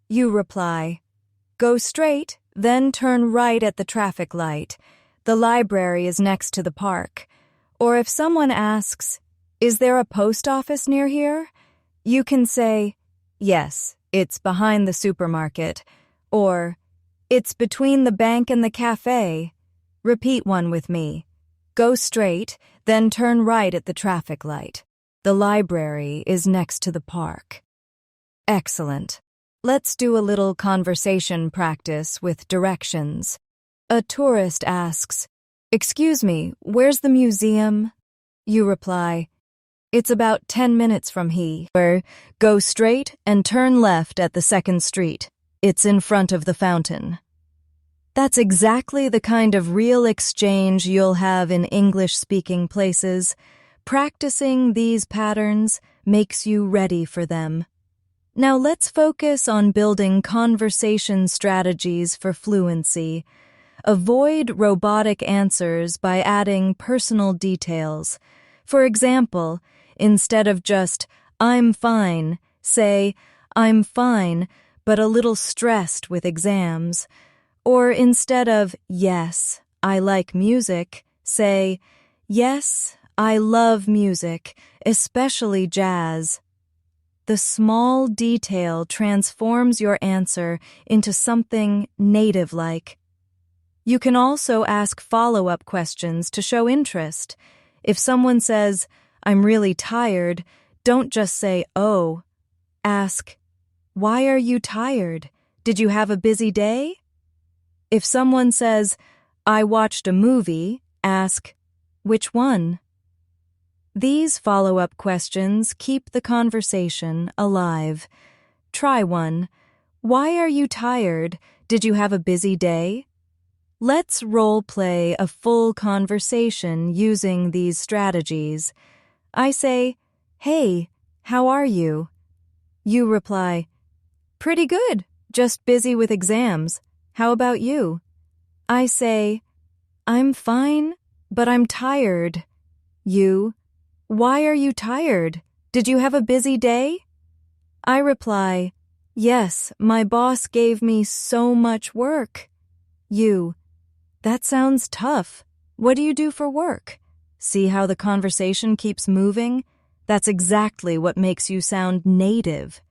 You reply, "Go straight, then turn right at the traffic light. The library is next to the park." Or if someone asks, "Is there a post office near here?" You can say, "Yes, it's behind the supermarket." Or, "It's between the bank and the cafe." Repeat one with me. Go straight, then turn right at the traffic light. The library is next to the park. Excellent. Let's do a little conversation practice with directions. A tourist asks, "Excuse me, where's the museum?" You reply, "It's about 10 minutes from here. Go straight and turn left at the second street. It's in front of the fountain." That's exactly the kind of real exchange you'll have in English-speaking places. Practicing these patterns makes you ready for them. Now let's focus on building conversation strategies for fluency. Avoid robotic answers by adding personal details. For example, Instead of just, I'm fine, say, I'm fine, but a little stressed with exams. Or instead of, yes, I like music, say, yes, I love music, especially jazz. The small detail transforms your answer into something native-like. You can also ask follow-up questions to show interest. If someone says, I'm really tired, don't just say, oh. Ask, why are you tired? Did you have a busy day? If someone says, I watched a movie, ask, which one? These follow-up questions keep the conversation alive. Try one. Why are you tired? Did you have a busy day? Let's role-play a full conversation using these strategies. I say, hey, how are you? You reply, pretty good, just busy with exams. How about you? I say, I'm fine, but I'm tired. You, why are you tired? Did you have a busy day? I reply, yes, my boss gave me so much work. You, that sounds tough. What do you do for work? See how the conversation keeps moving? That's exactly what makes you sound native.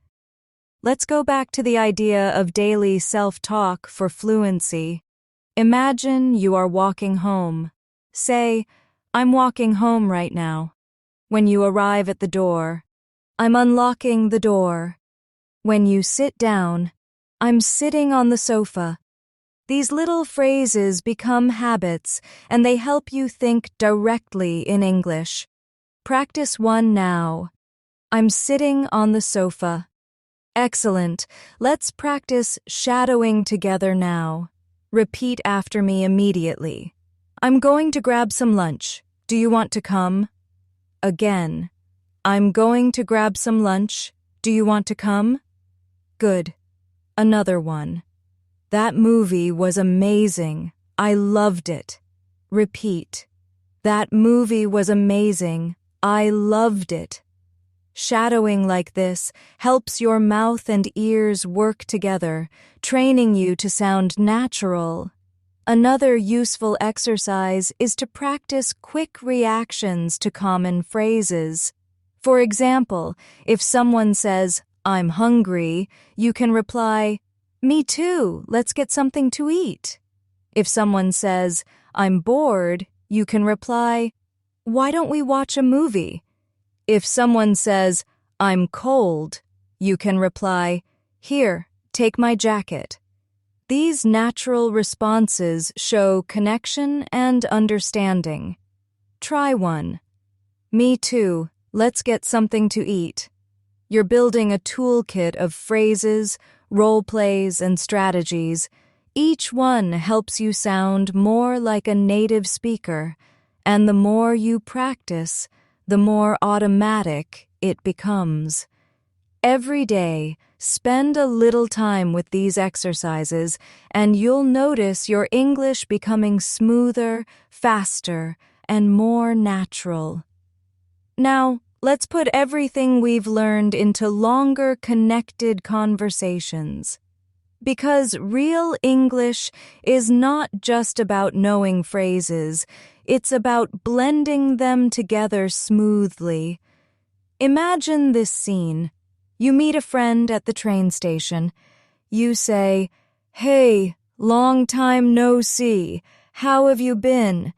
Let's go back to the idea of daily self-talk for fluency. Imagine you are walking home. Say, I'm walking home right now. When you arrive at the door, I'm unlocking the door. When you sit down, I'm sitting on the sofa. These little phrases become habits, and they help you think directly in English. Practice one now. I'm sitting on the sofa. Excellent. Let's practice shadowing together now. Repeat after me immediately. I'm going to grab some lunch. Do you want to come? Again. I'm going to grab some lunch. Do you want to come? Good. Another one. That movie was amazing. I loved it. Repeat. That movie was amazing. I loved it. Shadowing like this helps your mouth and ears work together, training you to sound natural. Another useful exercise is to practice quick reactions to common phrases. For example, if someone says, I'm hungry, you can reply, me too, let's get something to eat. If someone says, I'm bored, you can reply, why don't we watch a movie? If someone says, I'm cold, you can reply, here, take my jacket. These natural responses show connection and understanding. Try one. Me too, let's get something to eat. You're building a toolkit of phrases, role plays, and strategies. Each one helps you sound more like a native speaker, and the more you practice, the more automatic it becomes. Every day, spend a little time with these exercises, and you'll notice your English becoming smoother, faster, and more natural. Now, let's put everything we've learned into longer, connected conversations. Because real English is not just about knowing phrases, it's about blending them together smoothly. Imagine this scene. You meet a friend at the train station. You say, hey, long time no see. How have you been?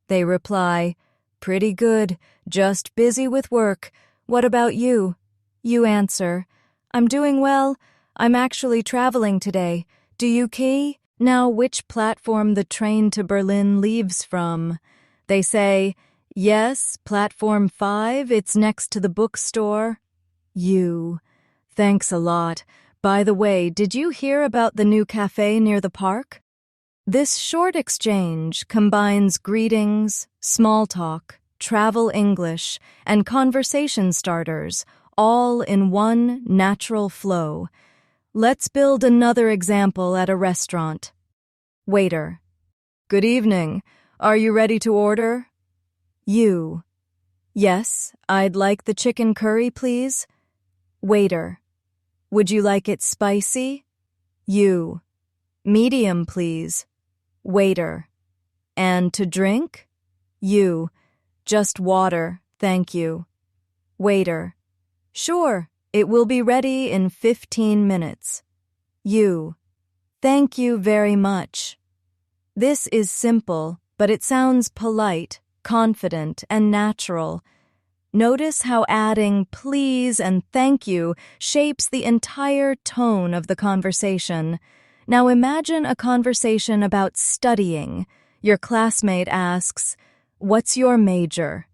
They reply, pretty good, just busy with work. What about you? You answer, I'm doing well. I'm actually traveling today. Do you key? Now which platform the train to Berlin leaves from? They say, yes, platform 5, it's next to the bookstore. You, thanks a lot. By the way, did you hear about the new cafe near the park? This short exchange combines greetings, small talk, travel English, and conversation starters, all in one natural flow. Let's build another example at a restaurant. Waiter. Good evening. Are you ready to order? You. Yes, I'd like the chicken curry, please. Waiter, would you like it spicy? You, medium, please. Waiter, and to drink? You, just water, thank you. Waiter, sure, it will be ready in 15 minutes. You, thank you very much. This is simple, but it sounds polite, confident, and natural. Notice how adding please and thank you shapes the entire tone of the conversation. Now imagine a conversation about studying. Your classmate asks, "What's your major?"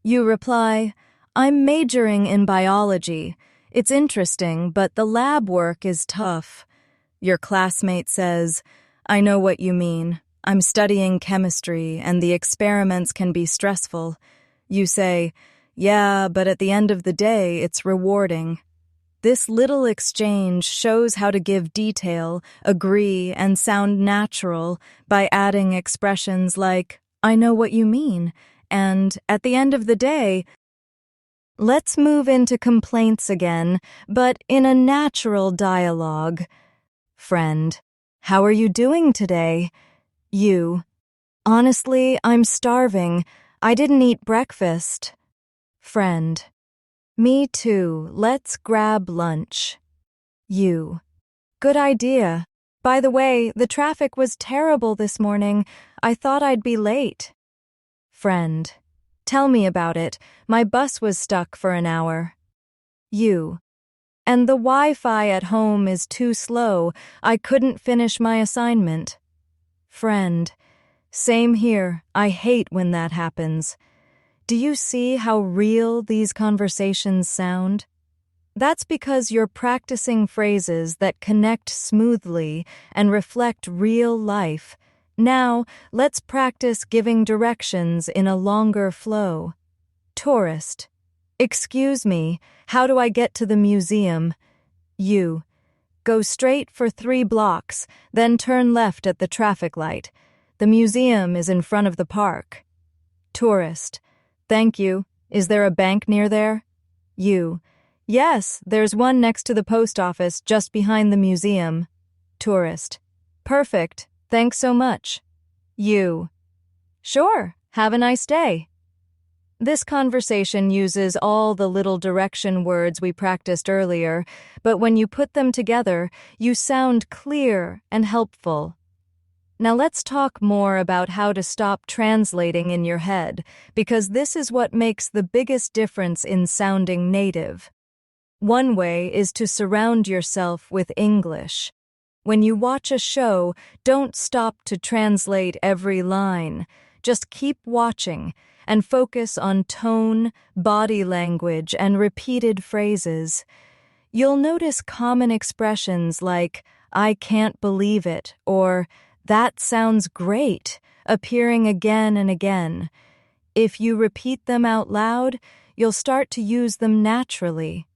You reply, "I'm majoring in biology. It's interesting, but the lab work is tough." Your classmate says, "I know what you mean. I'm studying chemistry, and the experiments can be stressful." You say, "Yeah, but at the end of the day, it's rewarding." This little exchange shows how to give detail, agree, and sound natural by adding expressions like, "I know what you mean," and "at the end of the day." Let's move into complaints again, but in a natural dialogue. Friend, how are you doing today? You, honestly, I'm starving. I didn't eat breakfast. Friend, me too. Let's grab lunch. You, good idea. By the way, the traffic was terrible this morning. I thought I'd be late. Friend, tell me about it. My bus was stuck for an hour. You, and the Wi-Fi at home is too slow. I couldn't finish my assignment. Friend, same here. I hate when that happens. Do you see how real these conversations sound? That's because you're practicing phrases that connect smoothly and reflect real life. Now, let's practice giving directions in a longer flow. Tourist, excuse me, how do I get to the museum? You, go straight for 3 blocks, then turn left at the traffic light. The museum is in front of the park. Tourist, thank you. Is there a bank near there? You, yes, there's one next to the post office just behind the museum. Tourist, perfect. Thanks so much. You, sure. Have a nice day. This conversation uses all the little direction words we practiced earlier, but when you put them together, you sound clear and helpful. Now let's talk more about how to stop translating in your head, because this is what makes the biggest difference in sounding native. One way is to surround yourself with English. When you watch a show, don't stop to translate every line. Just keep watching and focus on tone, body language, and repeated phrases. You'll notice common expressions like, "I can't believe it," or "that sounds great," appearing again and again. If you repeat them out loud, you'll start to use them naturally.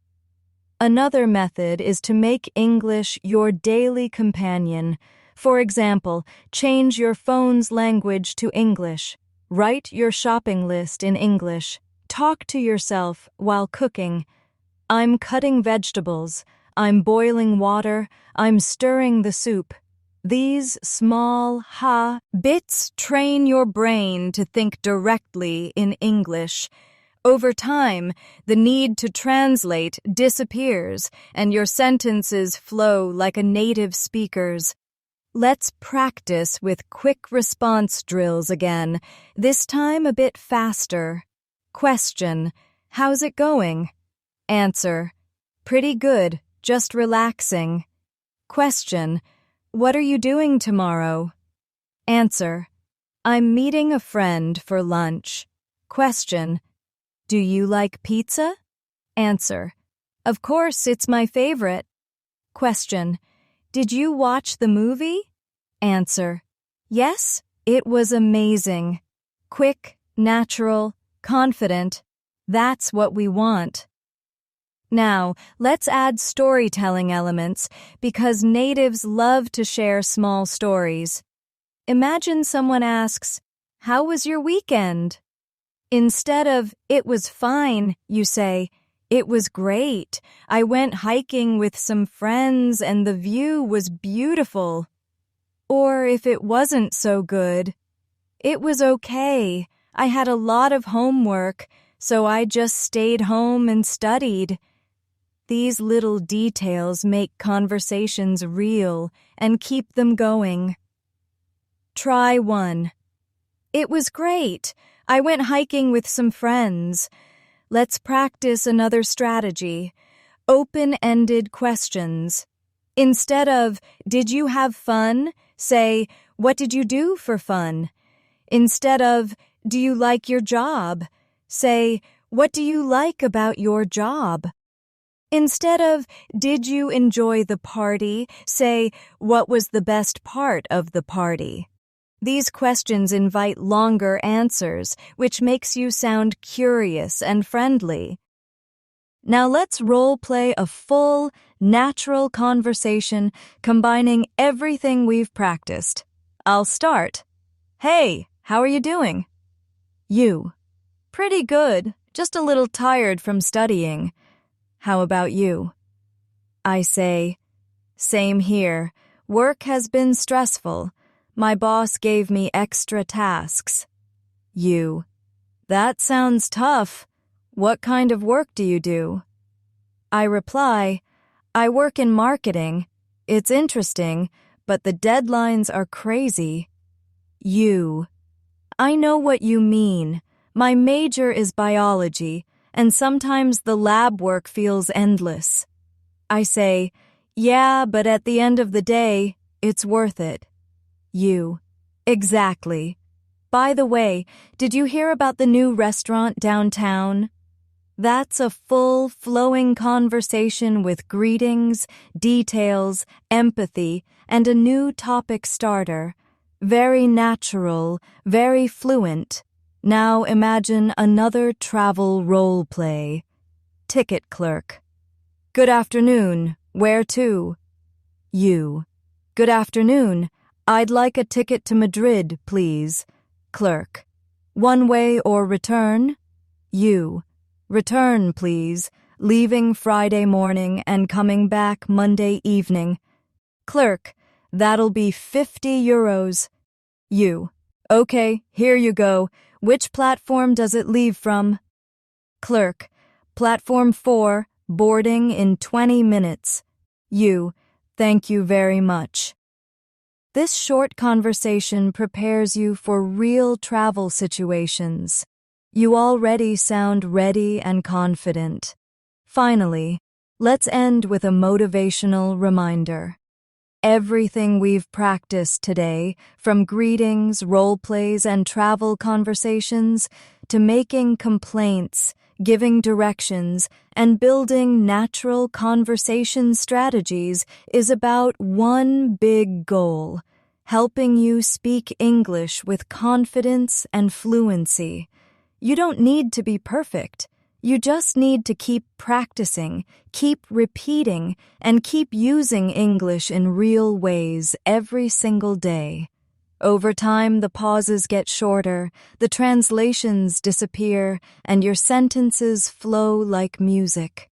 Another method is to make English your daily companion. For example, change your phone's language to English. Write your shopping list in English. Talk to yourself while cooking. I'm cutting vegetables. I'm boiling water. I'm stirring the soup. These small bits train your brain to think directly in English. Over time, the need to translate disappears and your sentences flow like a native speaker's. Let's practice with quick response drills again, this time a bit faster. Question, how's it going? Answer, pretty good, just relaxing. Question, what are you doing tomorrow? Answer, I'm meeting a friend for lunch. Question, do you like pizza? Answer, of course, it's my favorite. Question, did you watch the movie? Answer, yes, it was amazing. Quick, natural, confident. That's what we want. Now, let's add storytelling elements because natives love to share small stories. Imagine someone asks, "How was your weekend?" Instead of, "It was fine," you say, "It was great. I went hiking with some friends and the view was beautiful." Or if it wasn't so good, "It was okay. I had a lot of homework, so I just stayed home and studied." These little details make conversations real and keep them going. Try 1. "It was great. I went hiking with some friends." Let's practice another strategy. Open-ended questions. Instead of, "Did you have fun?" say, "What did you do for fun?" Instead of, "Do you like your job?" say, "What do you like about your job?" Instead of, "Did you enjoy the party?" say, "What was the best part of the party?" These questions invite longer answers, which makes you sound curious and friendly. Now let's role-play a full, natural conversation combining everything we've practiced. I'll start. "Hey, how are you doing?" You. "Pretty good, just a little tired from studying." "How about you?" I say, "Same here. Work has been stressful. My boss gave me extra tasks." You. "That sounds tough. What kind of work do you do?" I reply, "I work in marketing. It's interesting, but the deadlines are crazy." You. "I know what you mean. My major is biology, and sometimes the lab work feels endless." I say, "Yeah, but at the end of the day, it's worth it." You. "Exactly. By the way, did you hear about the new restaurant downtown?" That's a full, flowing conversation with greetings, details, empathy, and a new topic starter. Very natural, very fluent. Now imagine another travel role play. Ticket clerk. "Good afternoon. Where to?" You. "Good afternoon. I'd like a ticket to Madrid, please." Clerk. "One way or return?" You. "Return, please. Leaving Friday morning and coming back Monday evening." Clerk. "That'll be €50. You. "Okay, here you go. Which platform does it leave from?" Clerk. "Platform 4, boarding in 20 minutes. You. "Thank you very much." This short conversation prepares you for real travel situations. You already sound ready and confident. Finally, let's end with a motivational reminder. Everything we've practiced today, from greetings, role plays, and travel conversations, to making complaints, giving directions, and building natural conversation strategies, is about one big goal: helping you speak English with confidence and fluency. You don't need to be perfect. You just need to keep practicing, keep repeating, and keep using English in real ways every single day. Over time, the pauses get shorter, the translations disappear, and your sentences flow like music.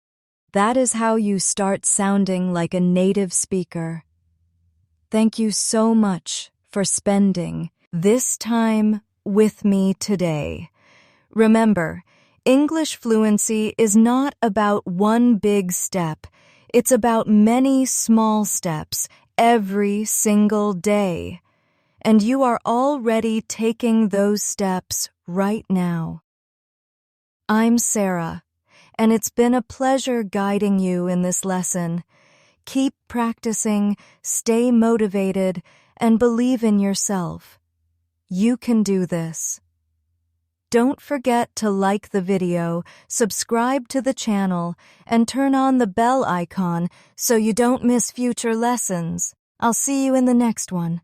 That is how you start sounding like a native speaker. Thank you so much for spending this time with me today. Remember, English fluency is not about one big step. It's about many small steps every single day. And you are already taking those steps right now. I'm Sarah, and it's been a pleasure guiding you in this lesson. Keep practicing, stay motivated, and believe in yourself. You can do this. Don't forget to like the video, subscribe to the channel, and turn on the bell icon so you don't miss future lessons. I'll see you in the next one.